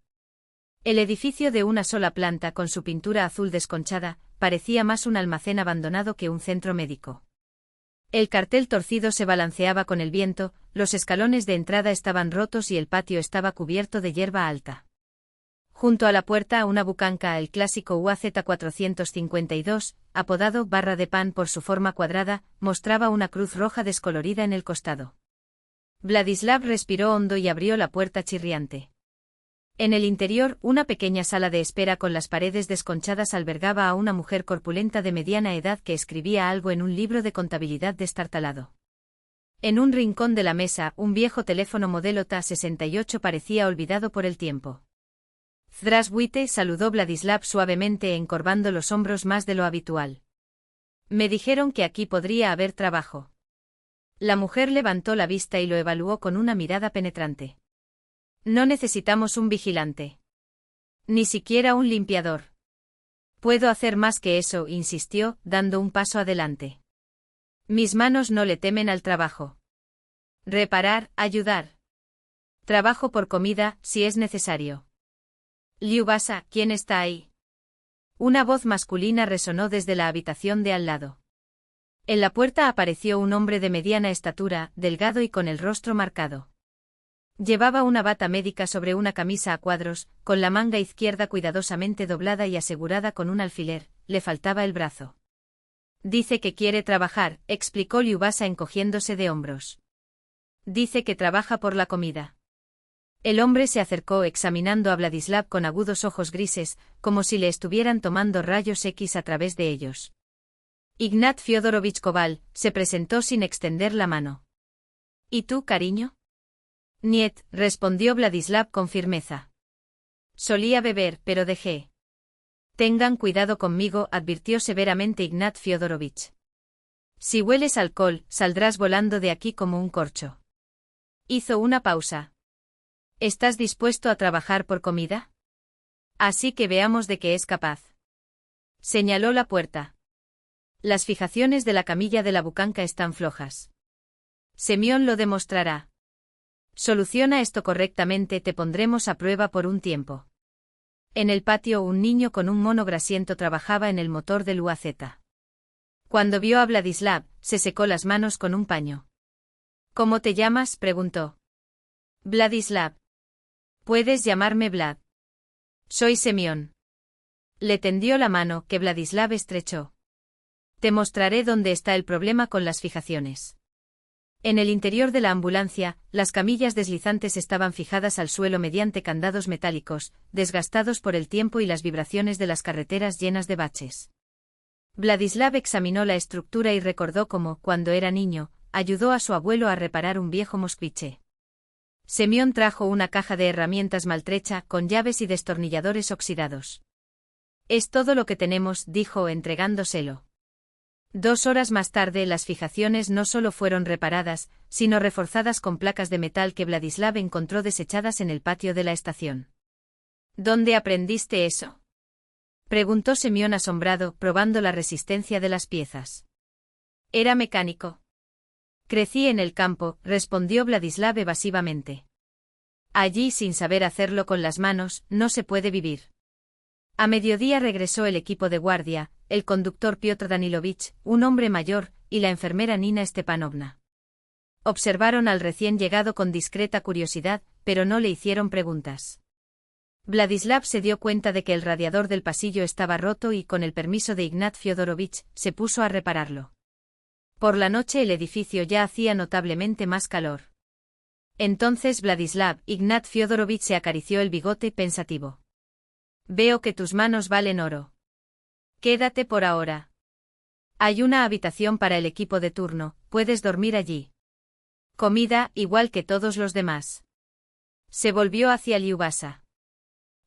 El edificio de una sola planta con su pintura azul desconchada, parecía más un almacén abandonado que un centro médico. El cartel torcido se balanceaba con el viento, los escalones de entrada estaban rotos y el patio estaba cubierto de hierba alta. Junto a la puerta una bucanca, el clásico UAZ 452, apodado barra de pan por su forma cuadrada, mostraba una cruz roja descolorida en el costado. Vladislav respiró hondo y abrió la puerta chirriante. En el interior, una pequeña sala de espera con las paredes desconchadas albergaba a una mujer corpulenta de mediana edad que escribía algo en un libro de contabilidad destartalado. En un rincón de la mesa, un viejo teléfono modelo TA-68 parecía olvidado por el tiempo. Zdravstvuyte, saludó Vladislav suavemente encorvando los hombros más de lo habitual. Me dijeron que aquí podría haber trabajo. La mujer levantó la vista y lo evaluó con una mirada penetrante. No necesitamos un vigilante. Ni siquiera un limpiador. Puedo hacer más que eso, insistió, dando un paso adelante. Mis manos no le temen al trabajo. Reparar, ayudar. Trabajo por comida, si es necesario. Lyubasa, ¿quién está ahí? Una voz masculina resonó desde la habitación de al lado. En la puerta apareció un hombre de mediana estatura, delgado y con el rostro marcado. Llevaba una bata médica sobre una camisa a cuadros, con la manga izquierda cuidadosamente doblada y asegurada con un alfiler, le faltaba el brazo. Dice que quiere trabajar, explicó Lyubasa encogiéndose de hombros. Dice que trabaja por la comida. El hombre se acercó examinando a Vladislav con agudos ojos grises, como si le estuvieran tomando rayos X a través de ellos. Ignat Fyodorovich Koval, se presentó sin extender la mano. ¿Y tú, cariño? Niet, respondió Vladislav con firmeza. Solía beber, pero dejé. Tengan cuidado conmigo, advirtió severamente Ignat Fyodorovich. Si hueles alcohol, saldrás volando de aquí como un corcho. Hizo una pausa. ¿Estás dispuesto a trabajar por comida? Así que veamos de qué es capaz. Señaló la puerta. Las fijaciones de la camilla de la bucanca están flojas. Semyon lo demostrará. Soluciona esto correctamente, te pondremos a prueba por un tiempo. En el patio un niño con un mono grasiento trabajaba en el motor del UAZ. Cuando vio a Vladislav, se secó las manos con un paño. ¿Cómo te llamas?, preguntó. Vladislav. Puedes llamarme Vlad. Soy Semyon. Le tendió la mano, que Vladislav estrechó. Te mostraré dónde está el problema con las fijaciones. En el interior de la ambulancia, las camillas deslizantes estaban fijadas al suelo mediante candados metálicos, desgastados por el tiempo y las vibraciones de las carreteras llenas de baches. Vladislav examinó la estructura y recordó cómo, cuando era niño, ayudó a su abuelo a reparar un viejo moskviche. Semyon trajo una caja de herramientas maltrecha, con llaves y destornilladores oxidados. Es todo lo que tenemos, dijo entregándoselo. 2 horas más tarde las fijaciones no solo fueron reparadas, sino reforzadas con placas de metal que Vladislav encontró desechadas en el patio de la estación. ¿Dónde aprendiste eso?, preguntó Semyon asombrado, probando la resistencia de las piezas. Era mecánico. Crecí en el campo, respondió Vladislav evasivamente. Allí, sin saber hacerlo con las manos, no se puede vivir. A mediodía regresó el equipo de guardia, el conductor Piotr Danilovich, un hombre mayor, y la enfermera Nina Stepanovna. Observaron al recién llegado con discreta curiosidad, pero no le hicieron preguntas. Vladislav se dio cuenta de que el radiador del pasillo estaba roto y, con el permiso de Ignat Fyodorovich, se puso a repararlo. Por la noche el edificio ya hacía notablemente más calor. Entonces Ignat Fyodorovich se acarició el bigote pensativo. Veo que tus manos valen oro. Quédate por ahora. Hay una habitación para el equipo de turno, puedes dormir allí. Comida, igual que todos los demás. Se volvió hacia Lyubasa.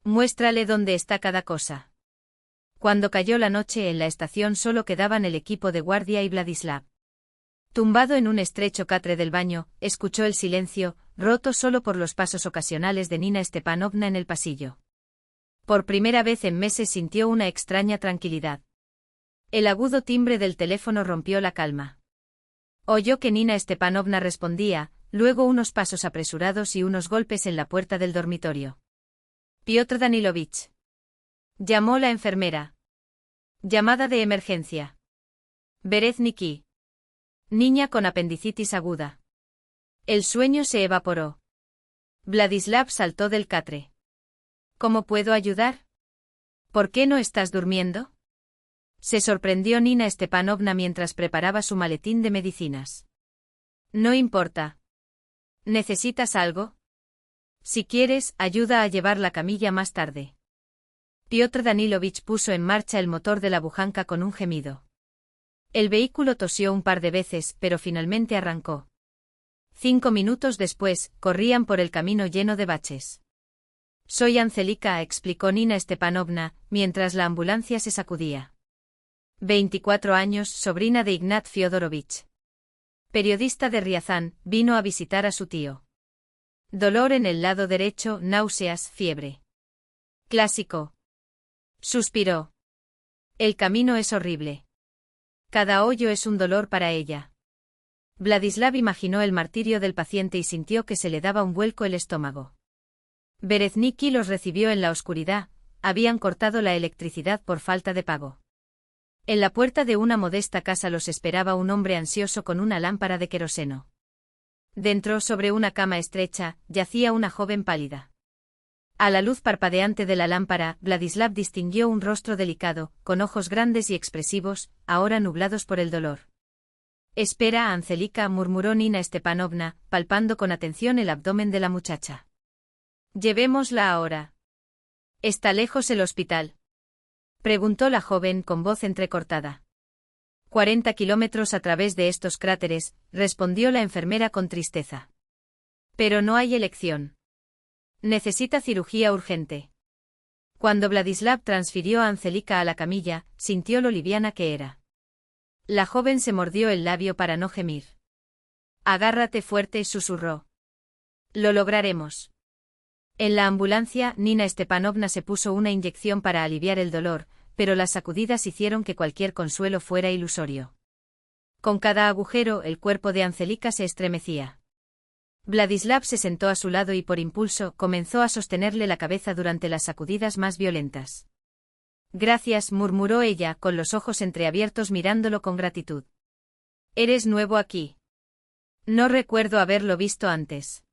Muéstrale dónde está cada cosa. Cuando cayó la noche en la estación solo quedaban el equipo de guardia y Vladislav. Tumbado en un estrecho catre del baño, escuchó el silencio, roto solo por los pasos ocasionales de Nina Stepanovna en el pasillo. Por primera vez en meses sintió una extraña tranquilidad. El agudo timbre del teléfono rompió la calma. Oyó que Nina Stepanovna respondía, luego unos pasos apresurados y unos golpes en la puerta del dormitorio. Piotr Danilovich. Llamó la enfermera. Llamada de emergencia. Berezniki. Niña con apendicitis aguda. El sueño se evaporó. Vladislav saltó del catre. ¿Cómo puedo ayudar? ¿Por qué no estás durmiendo? Se sorprendió Nina Stepanovna mientras preparaba su maletín de medicinas. No importa. ¿Necesitas algo? Si quieres, ayuda a llevar la camilla más tarde. Piotr Danilovich puso en marcha el motor de la bujanca con un gemido. El vehículo tosió un par de veces, pero finalmente arrancó. 5 minutos después, corrían por el camino lleno de baches. Soy Angelika, explicó Nina Stepanovna, mientras la ambulancia se sacudía. 24 años, sobrina de Ignat Fyodorovich. Periodista de Riazán, vino a visitar a su tío. Dolor en el lado derecho, náuseas, fiebre. Clásico. Suspiró. El camino es horrible. Cada hoyo es un dolor para ella. Vladislav imaginó el martirio del paciente y sintió que se le daba un vuelco el estómago. Berezniki los recibió en la oscuridad, habían cortado la electricidad por falta de pago. En la puerta de una modesta casa los esperaba un hombre ansioso con una lámpara de queroseno. Dentro, sobre una cama estrecha, yacía una joven pálida. A la luz parpadeante de la lámpara, Vladislav distinguió un rostro delicado, con ojos grandes y expresivos, ahora nublados por el dolor. Espera, Angelika, murmuró Nina Stepanovna, palpando con atención el abdomen de la muchacha. Llevémosla ahora. ¿Está lejos el hospital? Preguntó la joven con voz entrecortada. 40 kilómetros a través de estos cráteres, respondió la enfermera con tristeza. Pero no hay elección. Necesita cirugía urgente. Cuando Vladislav transfirió a Angelika a la camilla, sintió lo liviana que era. La joven se mordió el labio para no gemir. Agárrate fuerte, susurró. Lo lograremos. En la ambulancia, Nina Stepanovna se puso una inyección para aliviar el dolor, pero las sacudidas hicieron que cualquier consuelo fuera ilusorio. Con cada agujero, el cuerpo de Angelika se estremecía. Vladislav se sentó a su lado y por impulso comenzó a sostenerle la cabeza durante las sacudidas más violentas. Gracias, murmuró ella, con los ojos entreabiertos mirándolo con gratitud. ¿Eres nuevo aquí? No recuerdo haberlo visto antes.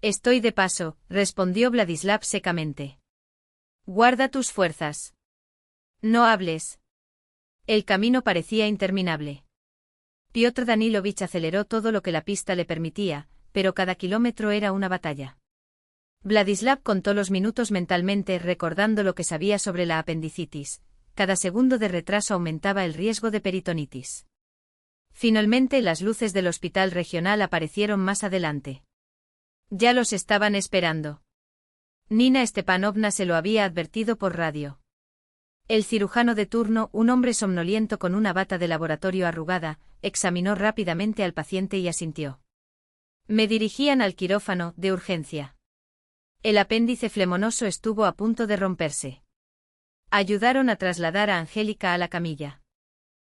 Estoy de paso, respondió Vladislav secamente. Guarda tus fuerzas. No hables. El camino parecía interminable. Piotr Danilovich aceleró todo lo que la pista le permitía, pero cada kilómetro era una batalla. Vladislav contó los minutos mentalmente recordando lo que sabía sobre la apendicitis. Cada segundo de retraso aumentaba el riesgo de peritonitis. Finalmente las luces del hospital regional aparecieron más adelante. Ya los estaban esperando. Nina Stepanovna se lo había advertido por radio. El cirujano de turno, un hombre somnoliento con una bata de laboratorio arrugada, examinó rápidamente al paciente y asintió. Me dirigían al quirófano, de urgencia. El apéndice flemonoso estuvo a punto de romperse. Ayudaron a trasladar a Angelika a la camilla.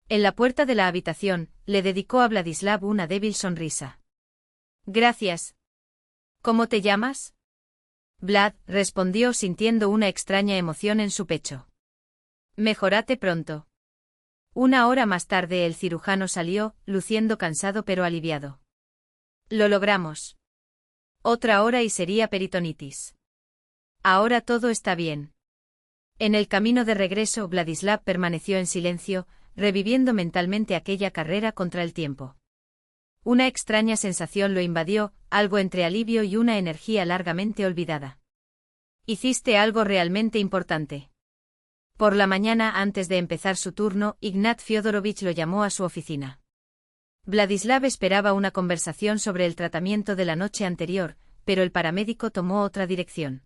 En la puerta de la habitación, le dedicó a Vladislav una débil sonrisa. Gracias. ¿Cómo te llamas? Vlad, respondió sintiendo una extraña emoción en su pecho. Mejorate pronto. Una hora más tarde el cirujano salió, luciendo cansado pero aliviado. Lo logramos. Otra hora y sería peritonitis. Ahora todo está bien. En el camino de regreso, Vladislav permaneció en silencio, reviviendo mentalmente aquella carrera contra el tiempo. Una extraña sensación lo invadió, algo entre alivio y una energía largamente olvidada. Hiciste algo realmente importante. Por la mañana, antes de empezar su turno, Ignat Fyodorovich lo llamó a su oficina. Vladislav esperaba una conversación sobre el tratamiento de la noche anterior, pero el paramédico tomó otra dirección.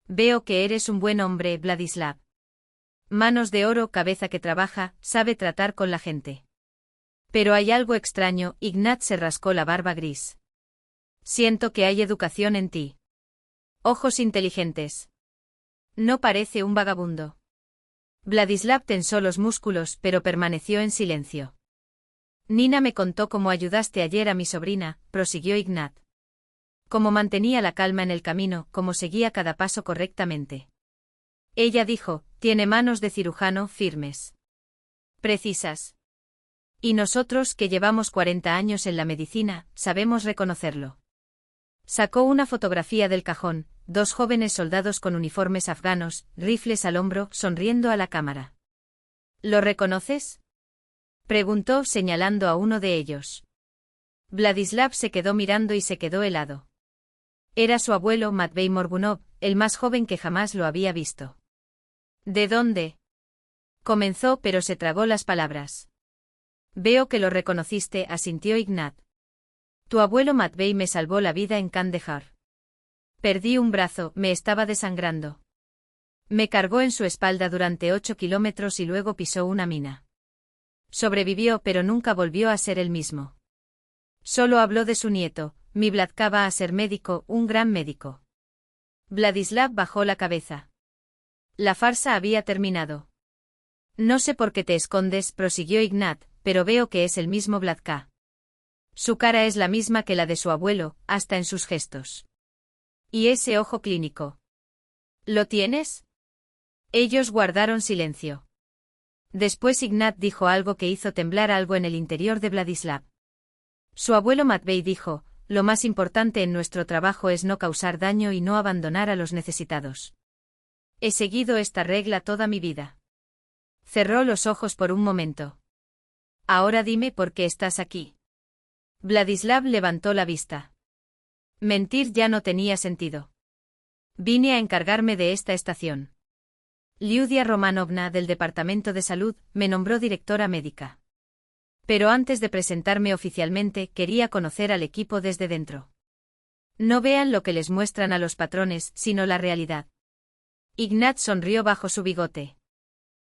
Veo que eres un buen hombre, Vladislav. Manos de oro, cabeza que trabaja, sabe tratar con la gente. Pero hay algo extraño, Ignat se rascó la barba gris. Siento que hay educación en ti. Ojos inteligentes. No parece un vagabundo. Vladislav tensó los músculos, pero permaneció en silencio. Nina me contó cómo ayudaste ayer a mi sobrina, prosiguió Ignat. Cómo mantenía la calma en el camino, cómo seguía cada paso correctamente. Ella dijo, tiene manos de cirujano firmes. Precisas. Y nosotros, que llevamos 40 años en la medicina, sabemos reconocerlo. Sacó una fotografía del cajón, 2 jóvenes soldados con uniformes afganos, rifles al hombro, sonriendo a la cámara. ¿Lo reconoces? Preguntó señalando a uno de ellos. Vladislav se quedó mirando y se quedó helado. Era su abuelo Matvei Morgunov, el más joven que jamás lo había visto. ¿De dónde? Comenzó, pero se tragó las palabras. Veo que lo reconociste, asintió Ignat. Tu abuelo Matvei me salvó la vida en Kandahar. Perdí un brazo, me estaba desangrando. Me cargó en su espalda durante 8 kilómetros y luego pisó una mina. Sobrevivió, pero nunca volvió a ser el mismo. Solo habló de su nieto, mi Vladka va a ser médico, un gran médico. Vladislav bajó la cabeza. La farsa había terminado. No sé por qué te escondes, prosiguió Ignat, pero veo que es el mismo Vladka. Su cara es la misma que la de su abuelo, hasta en sus gestos. ¿Y ese ojo clínico? ¿Lo tienes? Ellos guardaron silencio. Después Ignat dijo algo que hizo temblar algo en el interior de Vladislav. Su abuelo Matvei dijo, lo más importante en nuestro trabajo es no causar daño y no abandonar a los necesitados. He seguido esta regla toda mi vida. Cerró los ojos por un momento. Ahora dime por qué estás aquí. Vladislav levantó la vista. Mentir ya no tenía sentido. Vine a encargarme de esta estación. Liudia Romanovna del Departamento de Salud me nombró directora médica. Pero antes de presentarme oficialmente quería conocer al equipo desde dentro. No vean lo que les muestran a los patrones, sino la realidad. Ignat sonrió bajo su bigote.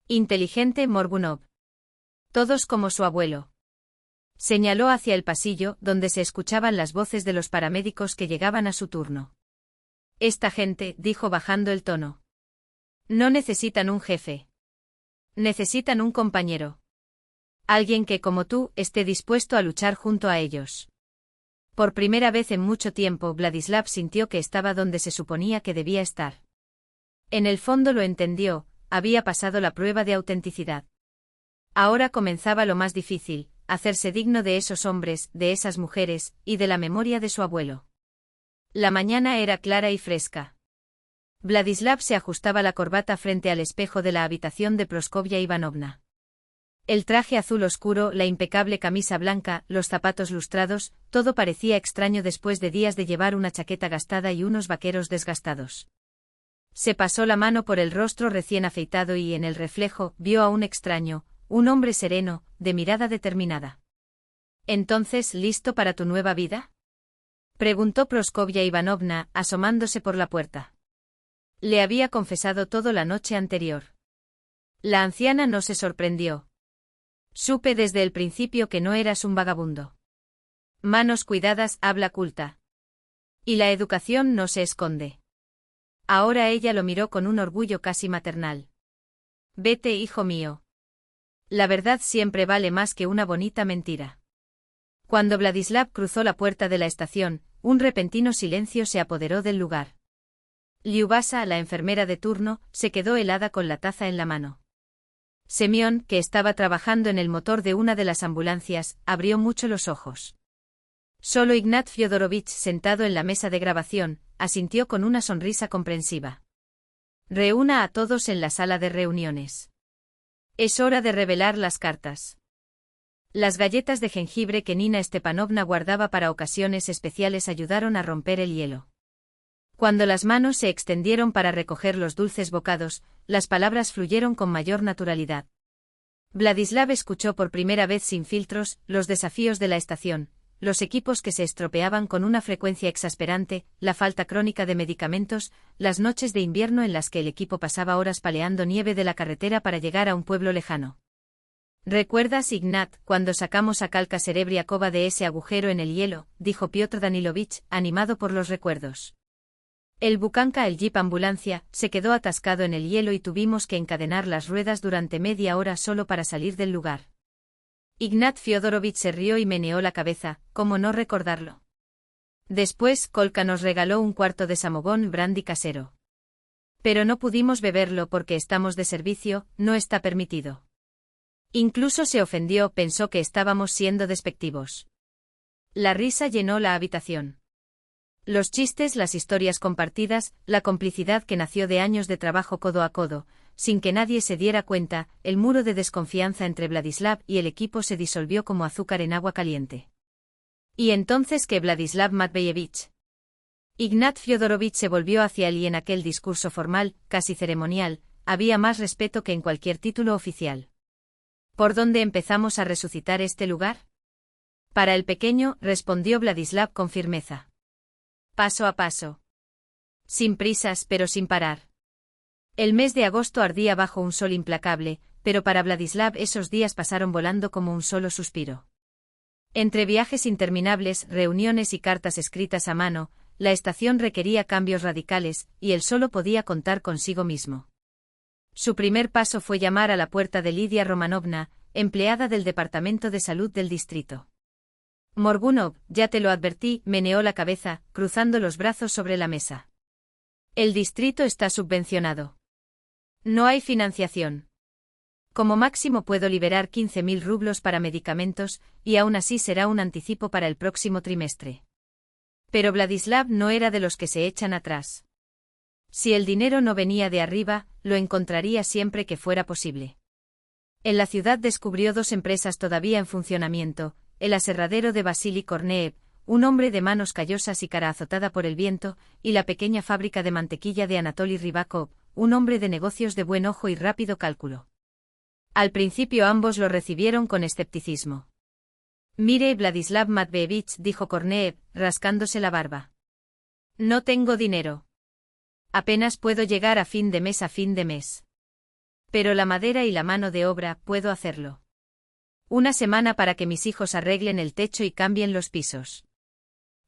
Inteligente Morgunov. Todos como su abuelo. Señaló hacia el pasillo, donde se escuchaban las voces de los paramédicos que llegaban a su turno. Esta gente, dijo bajando el tono. No necesitan un jefe. Necesitan un compañero. Alguien que, como tú, esté dispuesto a luchar junto a ellos. Por primera vez en mucho tiempo, Vladislav sintió que estaba donde se suponía que debía estar. En el fondo lo entendió, había pasado la prueba de autenticidad. Ahora comenzaba lo más difícil, hacerse digno de esos hombres, de esas mujeres, y de la memoria de su abuelo. La mañana era clara y fresca. Vladislav se ajustaba la corbata frente al espejo de la habitación de Praskovia Ivanovna. El traje azul oscuro, la impecable camisa blanca, los zapatos lustrados, todo parecía extraño después de días de llevar una chaqueta gastada y unos vaqueros desgastados. Se pasó la mano por el rostro recién afeitado y en el reflejo vio a un extraño, un hombre sereno, de mirada determinada. ¿Entonces listo para tu nueva vida? Preguntó Praskovia Ivanovna, asomándose por la puerta. Le había confesado todo la noche anterior. La anciana no se sorprendió. Supe desde el principio que no eras un vagabundo. Manos cuidadas, habla culta. Y la educación no se esconde. Ahora ella lo miró con un orgullo casi maternal. Vete, hijo mío. La verdad siempre vale más que una bonita mentira. Cuando Vladislav cruzó la puerta de la estación, un repentino silencio se apoderó del lugar. Lyubasa, la enfermera de turno, se quedó helada con la taza en la mano. Semyon, que estaba trabajando en el motor de una de las ambulancias, abrió mucho los ojos. Solo Ignat Fyodorovich, sentado en la mesa de grabación, asintió con una sonrisa comprensiva. Reúna a todos en la sala de reuniones. Es hora de revelar las cartas. Las galletas de jengibre que Nina Stepanovna guardaba para ocasiones especiales ayudaron a romper el hielo. Cuando las manos se extendieron para recoger los dulces bocados, las palabras fluyeron con mayor naturalidad. Vladislav escuchó por primera vez sin filtros los desafíos de la estación, los equipos que se estropeaban con una frecuencia exasperante, la falta crónica de medicamentos, las noches de invierno en las que el equipo pasaba horas paleando nieve de la carretera para llegar a un pueblo lejano. ¿Recuerdas, Ignat, cuando sacamos a Kalka Serebriakova de ese agujero en el hielo?, dijo Piotr Danilovich, animado por los recuerdos. El Bucanka, el jeep ambulancia, se quedó atascado en el hielo y tuvimos que encadenar las ruedas durante media hora solo para salir del lugar. Ignat Fyodorovich se rió y meneó la cabeza, ¿cómo no recordarlo? Después, Kolka nos regaló un cuarto de samogon brandy casero. Pero no pudimos beberlo porque estamos de servicio, no está permitido. Incluso se ofendió, pensó que estábamos siendo despectivos. La risa llenó la habitación. Los chistes, las historias compartidas, la complicidad que nació de años de trabajo codo a codo, sin que nadie se diera cuenta, el muro de desconfianza entre Vladislav y el equipo se disolvió como azúcar en agua caliente. ¿Y entonces qué, Vladislav Matveyevich? Ignat Fyodorovich se volvió hacia él y en aquel discurso formal, casi ceremonial, había más respeto que en cualquier título oficial. ¿Por dónde empezamos a resucitar este lugar? Para el pequeño, respondió Vladislav con firmeza. Paso a paso. Sin prisas, pero sin parar. El mes de agosto ardía bajo un sol implacable, pero para Vladislav esos días pasaron volando como un solo suspiro. Entre viajes interminables, reuniones y cartas escritas a mano, la estación requería cambios radicales, y él solo podía contar consigo mismo. Su primer paso fue llamar a la puerta de Lidia Romanovna, empleada del Departamento de Salud del distrito. Morgunov, ya te lo advertí, meneó la cabeza, cruzando los brazos sobre la mesa. El distrito está subvencionado. No hay financiación. Como máximo puedo liberar 15.000 rublos para medicamentos, y aún así será un anticipo para el próximo trimestre. Pero Vladislav no era de los que se echan atrás. Si el dinero no venía de arriba, lo encontraría siempre que fuera posible. En la ciudad descubrió dos empresas todavía en funcionamiento, el aserradero de Vasily Korneev, un hombre de manos callosas y cara azotada por el viento, y la pequeña fábrica de mantequilla de Anatoly Rybakov, un hombre de negocios de buen ojo y rápido cálculo. Al principio ambos lo recibieron con escepticismo. Mire, Vladislav Matveyevich, dijo Korneev, rascándose la barba. No tengo dinero. Apenas puedo llegar a fin de mes. Pero la madera y la mano de obra, puedo hacerlo. Una semana para que mis hijos arreglen el techo y cambien los pisos.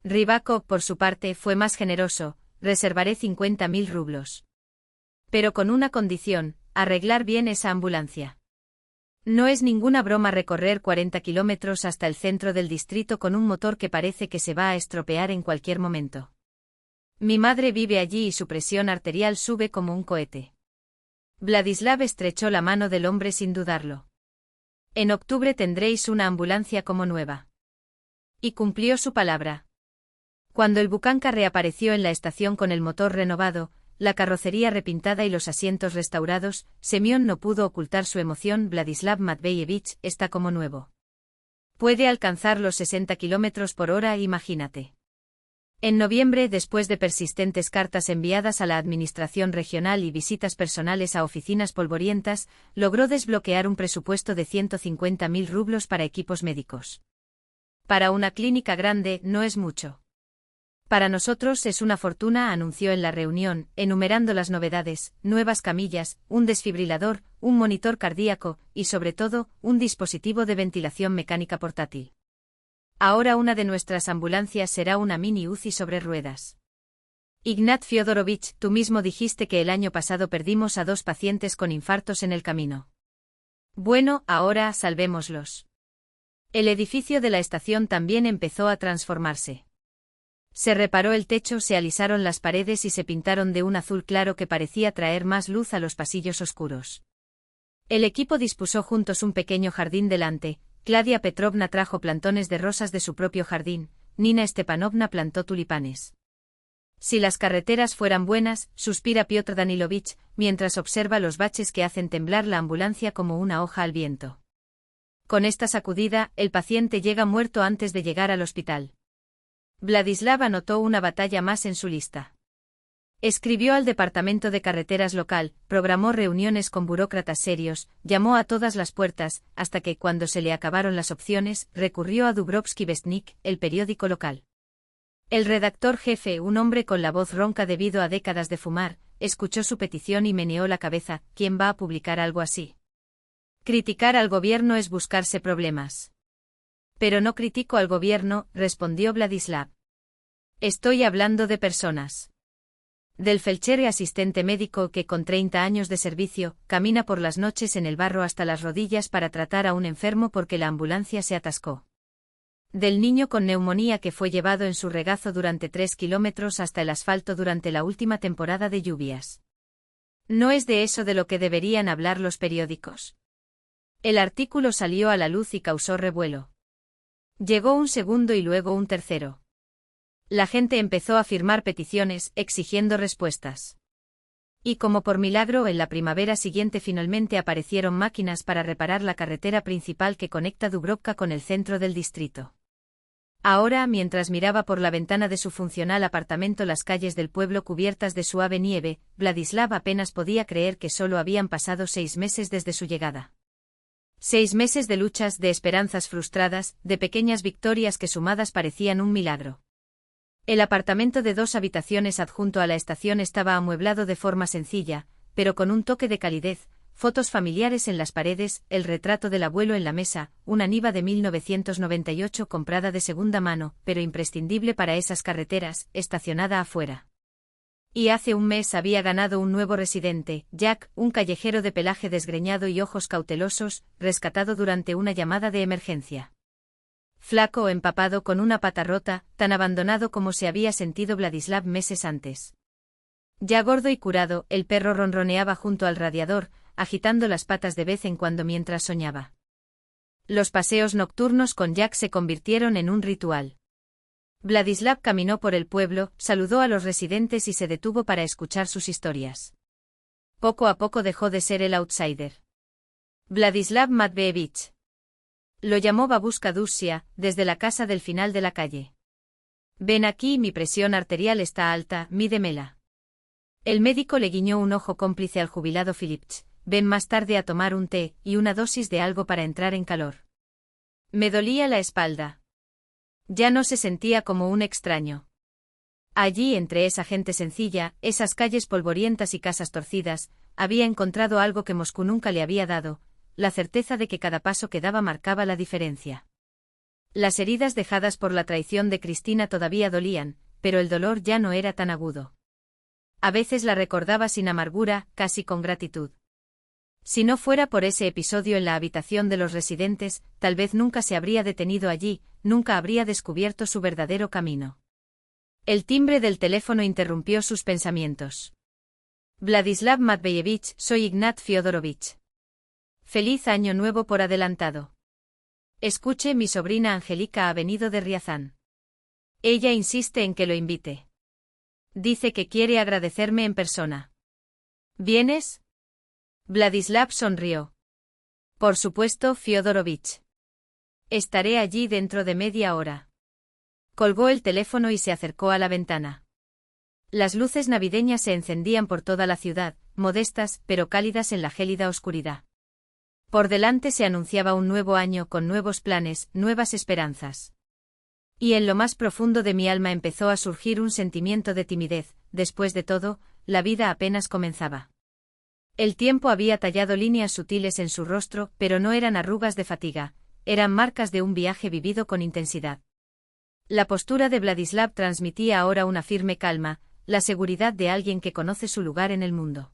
Rybakov, por su parte, fue más generoso, reservaré 50.000 rublos. Pero con una condición, arreglar bien esa ambulancia. No es ninguna broma recorrer 40 kilómetros hasta el centro del distrito con un motor que parece que se va a estropear en cualquier momento. Mi madre vive allí y su presión arterial sube como un cohete. Vladislav estrechó la mano del hombre sin dudarlo. En octubre tendréis una ambulancia como nueva. Y cumplió su palabra. Cuando el Bucanka reapareció en la estación con el motor renovado, la carrocería repintada y los asientos restaurados, Semyon no pudo ocultar su emoción. Vladislav Matveyevich está como nuevo. Puede alcanzar los 60 kilómetros por hora, imagínate. En noviembre, después de persistentes cartas enviadas a la administración regional y visitas personales a oficinas polvorientas, logró desbloquear un presupuesto de 150.000 rublos para equipos médicos. Para una clínica grande, no es mucho. Para nosotros es una fortuna, anunció en la reunión, enumerando las novedades: nuevas camillas, un desfibrilador, un monitor cardíaco, y sobre todo, un dispositivo de ventilación mecánica portátil. Ahora una de nuestras ambulancias será una mini UCI sobre ruedas. Ignat Fyodorovich, tú mismo dijiste que el año pasado perdimos a 2 pacientes con infartos en el camino. Bueno, ahora salvémoslos. El edificio de la estación también empezó a transformarse. Se reparó el techo, se alisaron las paredes y se pintaron de un azul claro que parecía traer más luz a los pasillos oscuros. El equipo dispuso juntos un pequeño jardín delante. Claudia Petrovna trajo plantones de rosas de su propio jardín, Nina Stepanovna plantó tulipanes. Si las carreteras fueran buenas, suspira Piotr Danilovich, mientras observa los baches que hacen temblar la ambulancia como una hoja al viento. Con esta sacudida, el paciente llega muerto antes de llegar al hospital. Vladislav anotó una batalla más en su lista. Escribió al departamento de carreteras local, programó reuniones con burócratas serios, llamó a todas las puertas, hasta que, cuando se le acabaron las opciones, recurrió a Dubrovsky Vestnik, el periódico local. El redactor jefe, un hombre con la voz ronca debido a décadas de fumar, escuchó su petición y meneó la cabeza. ¿Quién va a publicar algo así? Criticar al gobierno es buscarse problemas. Pero no critico al gobierno, respondió Vladislav. Estoy hablando de personas. Del felcher y asistente médico que, con 30 años de servicio, camina por las noches en el barro hasta las rodillas para tratar a un enfermo porque la ambulancia se atascó. Del niño con neumonía que fue llevado en su regazo durante 3 kilómetros hasta el asfalto durante la última temporada de lluvias. No es de eso de lo que deberían hablar los periódicos. El artículo salió a la luz y causó revuelo. Llegó un segundo y luego un tercero. La gente empezó a firmar peticiones, exigiendo respuestas. Y como por milagro, en la primavera siguiente finalmente aparecieron máquinas para reparar la carretera principal que conecta Dubrovka con el centro del distrito. Ahora, mientras miraba por la ventana de su funcional apartamento las calles del pueblo cubiertas de suave nieve, Vladislav apenas podía creer que solo habían pasado 6 meses desde su llegada. 6 meses de luchas, de esperanzas frustradas, de pequeñas victorias que sumadas parecían un milagro. El apartamento de 2 habitaciones adjunto a la estación estaba amueblado de forma sencilla, pero con un toque de calidez, fotos familiares en las paredes, el retrato del abuelo en la mesa, una Niva de 1998 comprada de segunda mano, pero imprescindible para esas carreteras, estacionada afuera. Y hace un mes había ganado un nuevo residente, Jack, un callejero de pelaje desgreñado y ojos cautelosos, rescatado durante una llamada de emergencia. Flaco, empapado, con una pata rota, tan abandonado como se había sentido Vladislav meses antes. Ya gordo y curado, el perro ronroneaba junto al radiador, agitando las patas de vez en cuando mientras soñaba. Los paseos nocturnos con Jack se convirtieron en un ritual. Vladislav caminó por el pueblo, saludó a los residentes y se detuvo para escuchar sus historias. Poco a poco dejó de ser el outsider. Vladislav Matveevich. Lo llamó Babushka Dussia, desde la casa del final de la calle. Ven aquí, mi presión arterial está alta, mídemela. El médico le guiñó un ojo cómplice al jubilado Phillips. Ven más tarde a tomar un té y una dosis de algo para entrar en calor. Me dolía la espalda. Ya no se sentía como un extraño. Allí, entre esa gente sencilla, esas calles polvorientas y casas torcidas, había encontrado algo que Moscú nunca le había dado, la certeza de que cada paso que daba marcaba la diferencia. Las heridas dejadas por la traición de Cristina todavía dolían, pero el dolor ya no era tan agudo. A veces la recordaba sin amargura, casi con gratitud. Si no fuera por ese episodio en la habitación de los residentes, tal vez nunca se habría detenido allí, nunca habría descubierto su verdadero camino. El timbre del teléfono interrumpió sus pensamientos. Vladislav Matveevich, soy Ignat Fyodorovich. Feliz año nuevo por adelantado. Escuche, mi sobrina Angélica ha venido de Riazán. Ella insiste en que lo invite. Dice que quiere agradecerme en persona. ¿Vienes? Vladislav sonrió. Por supuesto, Fyodorovich. Estaré allí dentro de media hora. Colgó el teléfono y se acercó a la ventana. Las luces navideñas se encendían por toda la ciudad, modestas pero cálidas en la gélida oscuridad. Por delante se anunciaba un nuevo año con nuevos planes, nuevas esperanzas. Y en lo más profundo de mi alma empezó a surgir un sentimiento de timidez. Después de todo, la vida apenas comenzaba. El tiempo había tallado líneas sutiles en su rostro, pero no eran arrugas de fatiga, eran marcas de un viaje vivido con intensidad. La postura de Vladislav transmitía ahora una firme calma, la seguridad de alguien que conoce su lugar en el mundo.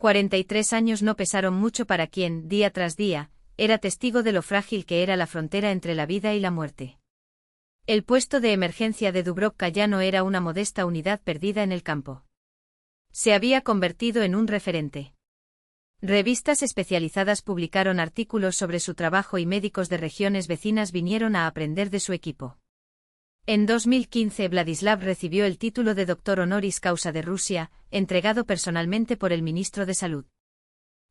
43 años no pesaron mucho para quien, día tras día, era testigo de lo frágil que era la frontera entre la vida y la muerte. El puesto de emergencia de Dubrovka ya no era una modesta unidad perdida en el campo. Se había convertido en un referente. Revistas especializadas publicaron artículos sobre su trabajo y médicos de regiones vecinas vinieron a aprender de su equipo. En 2015 Vladislav recibió el título de doctor honoris causa de Rusia, entregado personalmente por el ministro de Salud.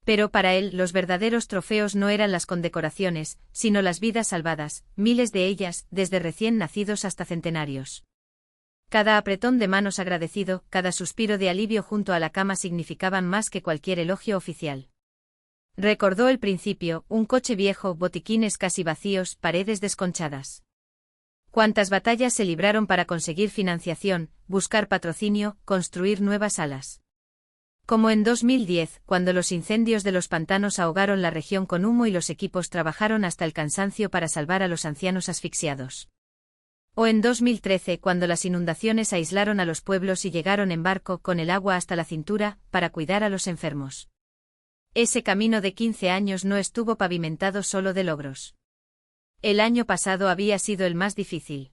Pero para él los verdaderos trofeos no eran las condecoraciones, sino las vidas salvadas, miles de ellas, desde recién nacidos hasta centenarios. Cada apretón de manos agradecido, cada suspiro de alivio junto a la cama significaban más que cualquier elogio oficial. Recordó el principio, un coche viejo, botiquines casi vacíos, paredes desconchadas. Cuántas batallas se libraron para conseguir financiación, buscar patrocinio, construir nuevas salas. Como en 2010, cuando los incendios de los pantanos ahogaron la región con humo y los equipos trabajaron hasta el cansancio para salvar a los ancianos asfixiados. O en 2013, cuando las inundaciones aislaron a los pueblos y llegaron en barco con el agua hasta la cintura, para cuidar a los enfermos. Ese camino de 15 años no estuvo pavimentado solo de logros. El año pasado había sido el más difícil.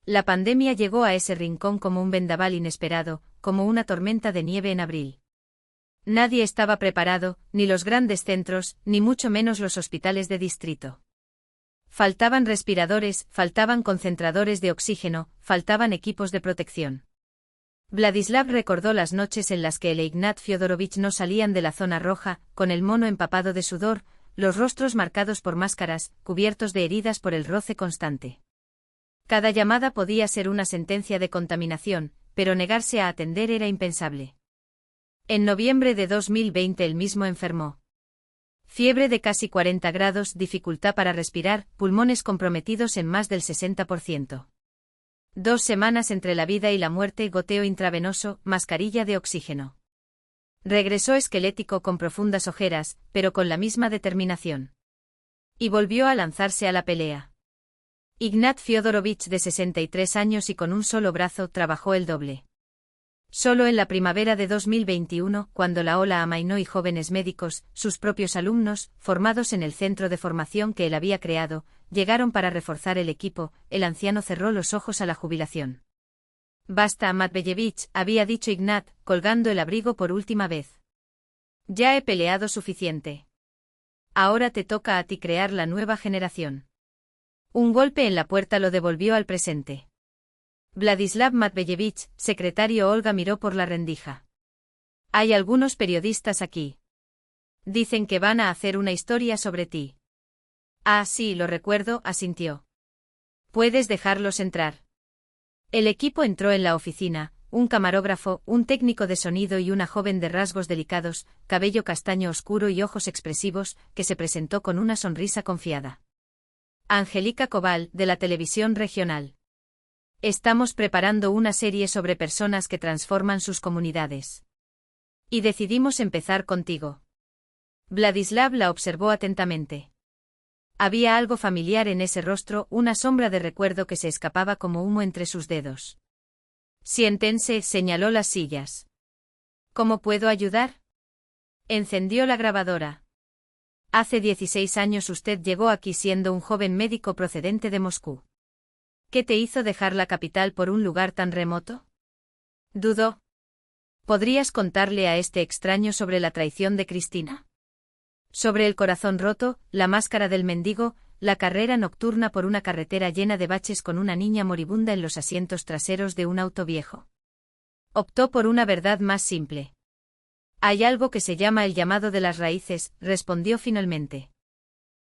La pandemia llegó a ese rincón como un vendaval inesperado, como una tormenta de nieve en abril. Nadie estaba preparado, ni los grandes centros, ni mucho menos los hospitales de distrito. Faltaban respiradores, faltaban concentradores de oxígeno, faltaban equipos de protección. Vladislav recordó las noches en las que él e Ignat Fyodorovich no salían de la zona roja, con el mono empapado de sudor, los rostros marcados por máscaras, cubiertos de heridas por el roce constante. Cada llamada podía ser una sentencia de contaminación, pero negarse a atender era impensable. En noviembre de 2020 él mismo enfermó. Fiebre de casi 40 grados, dificultad para respirar, pulmones comprometidos en más del 60%. 2 semanas entre la vida y la muerte, goteo intravenoso, mascarilla de oxígeno. Regresó esquelético con profundas ojeras, pero con la misma determinación. Y volvió a lanzarse a la pelea. Ignat Fyodorovich, de 63 años y con un solo brazo, trabajó el doble. Solo en la primavera de 2021, cuando la ola amainó y jóvenes médicos, sus propios alumnos, formados en el centro de formación que él había creado, llegaron para reforzar el equipo, el anciano cerró los ojos a la jubilación. Basta, Matbeyevich, había dicho Ignat, colgando el abrigo por última vez. Ya he peleado suficiente. Ahora te toca a ti crear la nueva generación. Un golpe en la puerta lo devolvió al presente. Vladislav Matbeyevich, secretario. Olga miró por la rendija. Hay algunos periodistas aquí. Dicen que van a hacer una historia sobre ti. Ah, sí, lo recuerdo, asintió. Puedes dejarlos entrar. El equipo entró en la oficina, un camarógrafo, un técnico de sonido y una joven de rasgos delicados, cabello castaño oscuro y ojos expresivos, que se presentó con una sonrisa confiada. Angélica Koval, de la televisión regional. Estamos preparando una serie sobre personas que transforman sus comunidades. Y decidimos empezar contigo. Vladislav la observó atentamente. Había algo familiar en ese rostro, una sombra de recuerdo que se escapaba como humo entre sus dedos. Siéntense, señaló las sillas. ¿Cómo puedo ayudar? Encendió la grabadora. Hace 16 años usted llegó aquí siendo un joven médico procedente de Moscú. ¿Qué te hizo dejar la capital por un lugar tan remoto? Dudó. ¿Podrías contarle a este extraño sobre la traición de Cristina? Sobre el corazón roto, la máscara del mendigo, la carrera nocturna por una carretera llena de baches con una niña moribunda en los asientos traseros de un auto viejo. Optó por una verdad más simple. Hay algo que se llama el llamado de las raíces, respondió finalmente.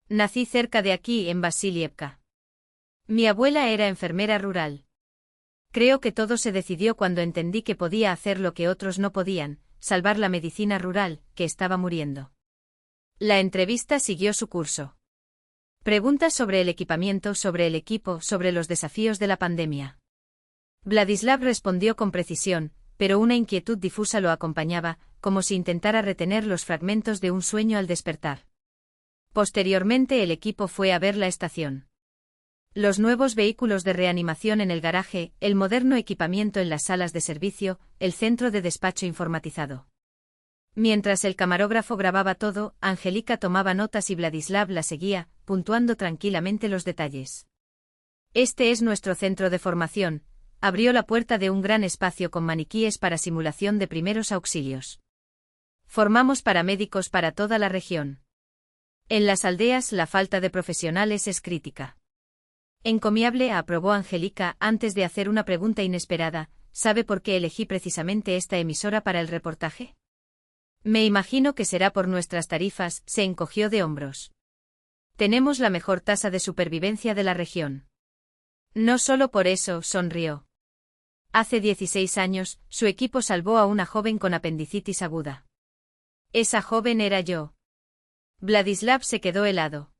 Nací cerca de aquí, en Vasilievka. Mi abuela era enfermera rural. Creo que todo se decidió cuando entendí que podía hacer lo que otros no podían, salvar la medicina rural, que estaba muriendo. La entrevista siguió su curso. Preguntas sobre el equipamiento, sobre el equipo, sobre los desafíos de la pandemia. Vladislav respondió con precisión, pero una inquietud difusa lo acompañaba, como si intentara retener los fragmentos de un sueño al despertar. Posteriormente el equipo fue a ver la estación. Los nuevos vehículos de reanimación en el garaje, el moderno equipamiento en las salas de servicio, el centro de despacho informatizado. Mientras el camarógrafo grababa todo, Angélica tomaba notas y Vladislav la seguía, puntuando tranquilamente los detalles. Este es nuestro centro de formación. Abrió la puerta de un gran espacio con maniquíes para simulación de primeros auxilios. Formamos paramédicos para toda la región. En las aldeas la falta de profesionales es crítica. Encomiable, aprobó Angélica antes de hacer una pregunta inesperada. ¿Sabe por qué elegí precisamente esta emisora para el reportaje? Me imagino que será por nuestras tarifas, se encogió de hombros. Tenemos la mejor tasa de supervivencia de la región. No solo por eso, sonrió. Hace 16 años, su equipo salvó a una joven con apendicitis aguda. Esa joven era yo. Vladislav se quedó helado.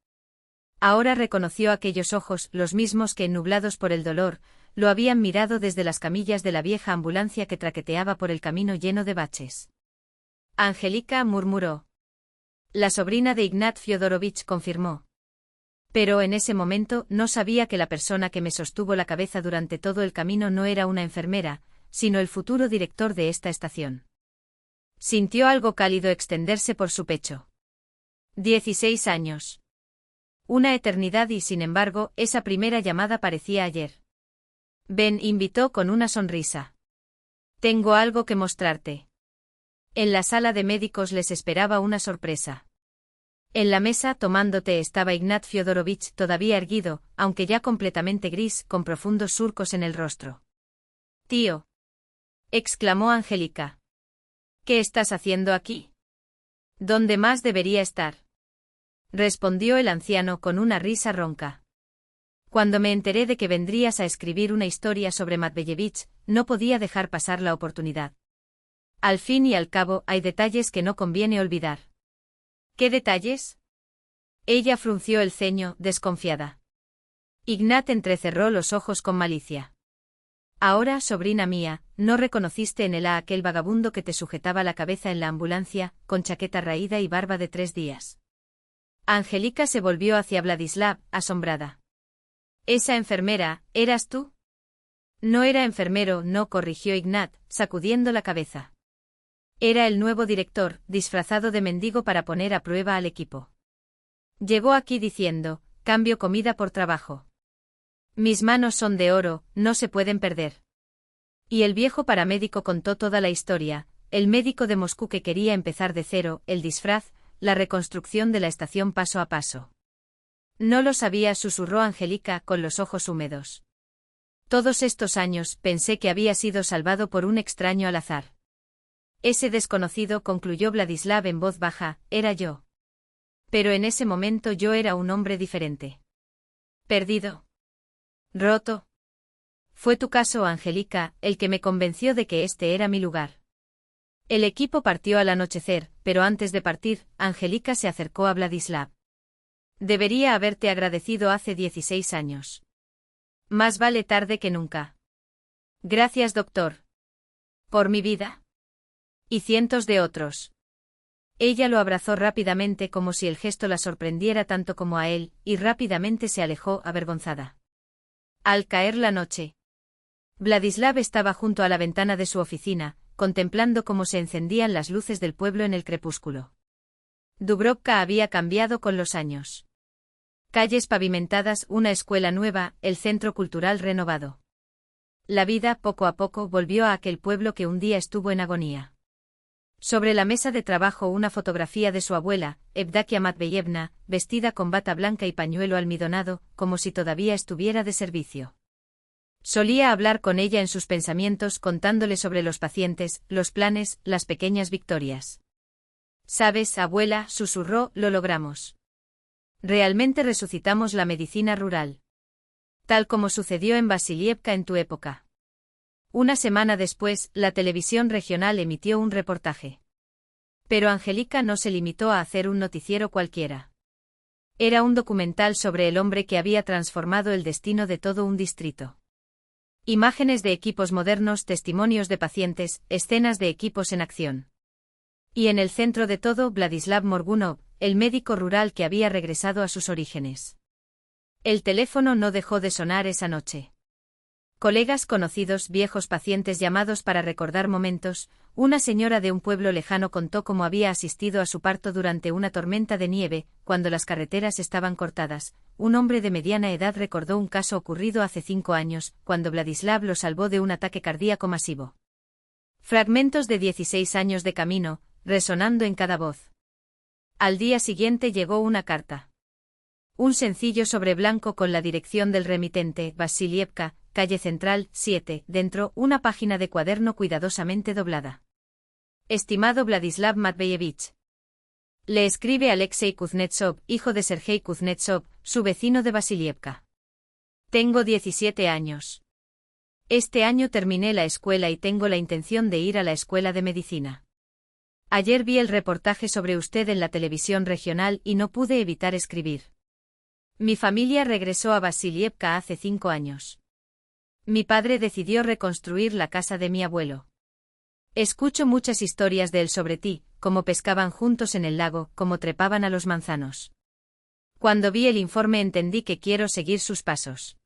Ahora reconoció aquellos ojos, los mismos que, ennublados por el dolor, lo habían mirado desde las camillas de la vieja ambulancia que traqueteaba por el camino lleno de baches. Angélica murmuró. La sobrina de Ignat Fyodorovich confirmó. Pero en ese momento no sabía que la persona que me sostuvo la cabeza durante todo el camino no era una enfermera, sino el futuro director de esta estación. Sintió algo cálido extenderse por su pecho. 16 años. Una eternidad y sin embargo, esa primera llamada parecía ayer. Ven, invitó con una sonrisa. Tengo algo que mostrarte. En la sala de médicos les esperaba una sorpresa. En la mesa tomando té estaba Ignat Fyodorovich todavía erguido, aunque ya completamente gris, con profundos surcos en el rostro. Tío. Exclamó Angélica. ¿Qué estás haciendo aquí? ¿Dónde más debería estar? Respondió el anciano con una risa ronca. Cuando me enteré de que vendrías a escribir una historia sobre Matveevich, no podía dejar pasar la oportunidad. Al fin y al cabo, hay detalles que no conviene olvidar. ¿Qué detalles? Ella frunció el ceño, desconfiada. Ignat entrecerró los ojos con malicia. Ahora, sobrina mía, ¿no reconociste en él a aquel vagabundo que te sujetaba la cabeza en la ambulancia, con chaqueta raída y barba de 3 días? Angélica se volvió hacia Vladislav, asombrada. ¿Esa enfermera, eras tú? No era enfermero, no, corrigió Ignat, sacudiendo la cabeza. Era el nuevo director, disfrazado de mendigo para poner a prueba al equipo. Llegó aquí diciendo, cambio comida por trabajo. Mis manos son de oro, no se pueden perder. Y el viejo paramédico contó toda la historia, el médico de Moscú que quería empezar de cero, el disfraz, la reconstrucción de la estación paso a paso. No lo sabía, susurró Angélica con los ojos húmedos. Todos estos años pensé que había sido salvado por un extraño al azar. Ese desconocido, concluyó Vladislav en voz baja, era yo. Pero en ese momento yo era un hombre diferente. Perdido. Roto. Fue tu caso, Angélica, el que me convenció de que este era mi lugar. El equipo partió al anochecer, pero antes de partir, Angélica se acercó a Vladislav. Debería haberte agradecido hace 16 años. Más vale tarde que nunca. Gracias, doctor. Por mi vida. Y cientos de otros. Ella lo abrazó rápidamente como si el gesto la sorprendiera tanto como a él, y rápidamente se alejó avergonzada. Al caer la noche. Vladislav estaba junto a la ventana de su oficina, contemplando cómo se encendían las luces del pueblo en el crepúsculo. Dubrovka había cambiado con los años. Calles pavimentadas, una escuela nueva, el centro cultural renovado. La vida, poco a poco, volvió a aquel pueblo que un día estuvo en agonía. Sobre la mesa de trabajo una fotografía de su abuela, Evdakia Matveyevna, vestida con bata blanca y pañuelo almidonado, como si todavía estuviera de servicio. Solía hablar con ella en sus pensamientos contándole sobre los pacientes, los planes, las pequeñas victorias. «¿Sabes, abuela?», susurró, «lo logramos. Realmente resucitamos la medicina rural. Tal como sucedió en Vasilievka en tu época». Una semana después, la televisión regional emitió un reportaje. Pero Angélica no se limitó a hacer un noticiero cualquiera. Era un documental sobre el hombre que había transformado el destino de todo un distrito. Imágenes de equipos modernos, testimonios de pacientes, escenas de equipos en acción. Y en el centro de todo, Vladislav Morgunov, el médico rural que había regresado a sus orígenes. El teléfono no dejó de sonar esa noche. Colegas conocidos, viejos pacientes llamados para recordar momentos, una señora de un pueblo lejano contó cómo había asistido a su parto durante una tormenta de nieve, cuando las carreteras estaban cortadas. Un hombre de mediana edad recordó un caso ocurrido hace 5 años, cuando Vladislav lo salvó de un ataque cardíaco masivo. Fragmentos de 16 años de camino, resonando en cada voz. Al día siguiente llegó una carta. Un sencillo sobre blanco con la dirección del remitente, Vasilievka, calle Central, 7, dentro, una página de cuaderno cuidadosamente doblada. Estimado Vladislav Matveyevich. Le escribe Alexei Kuznetsov, hijo de Sergei Kuznetsov, su vecino de Vasilievka. Tengo 17 años. Este año terminé la escuela y tengo la intención de ir a la escuela de medicina. Ayer vi el reportaje sobre usted en la televisión regional y no pude evitar escribir. Mi familia regresó a Vasilievka hace 5 años. Mi padre decidió reconstruir la casa de mi abuelo. Escucho muchas historias de él sobre ti, cómo pescaban juntos en el lago, cómo trepaban a los manzanos. Cuando vi el informe entendí que quiero seguir sus pasos.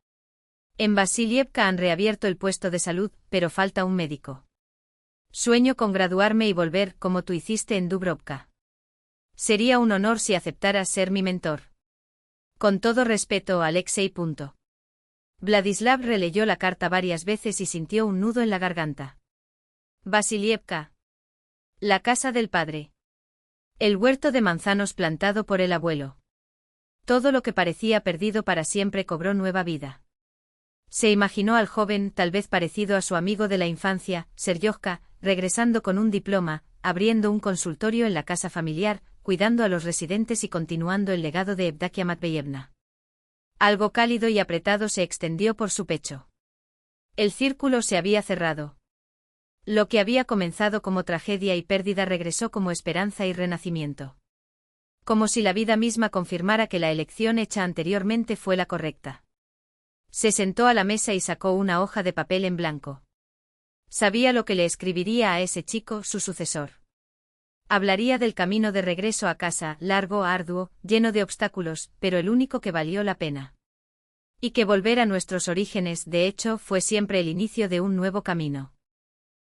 En Vasilievka han reabierto el puesto de salud, pero falta un médico. Sueño con graduarme y volver, como tú hiciste en Dubrovka. Sería un honor si aceptaras ser mi mentor. Con todo respeto, Alexei. Vladislav releyó la carta varias veces y sintió un nudo en la garganta. Vasilievka. La casa del padre. El huerto de manzanos plantado por el abuelo. Todo lo que parecía perdido para siempre cobró nueva vida. Se imaginó al joven, tal vez parecido a su amigo de la infancia, Serjovka, regresando con un diploma, abriendo un consultorio en la casa familiar, cuidando a los residentes y continuando el legado de Evdakia Matveyevna. Algo cálido y apretado se extendió por su pecho. El círculo se había cerrado. Lo que había comenzado como tragedia y pérdida regresó como esperanza y renacimiento. Como si la vida misma confirmara que la elección hecha anteriormente fue la correcta. Se sentó a la mesa y sacó una hoja de papel en blanco. Sabía lo que le escribiría a ese chico, su sucesor. Hablaría del camino de regreso a casa, largo, arduo, lleno de obstáculos, pero el único que valió la pena. Y que volver a nuestros orígenes, de hecho, fue siempre el inicio de un nuevo camino.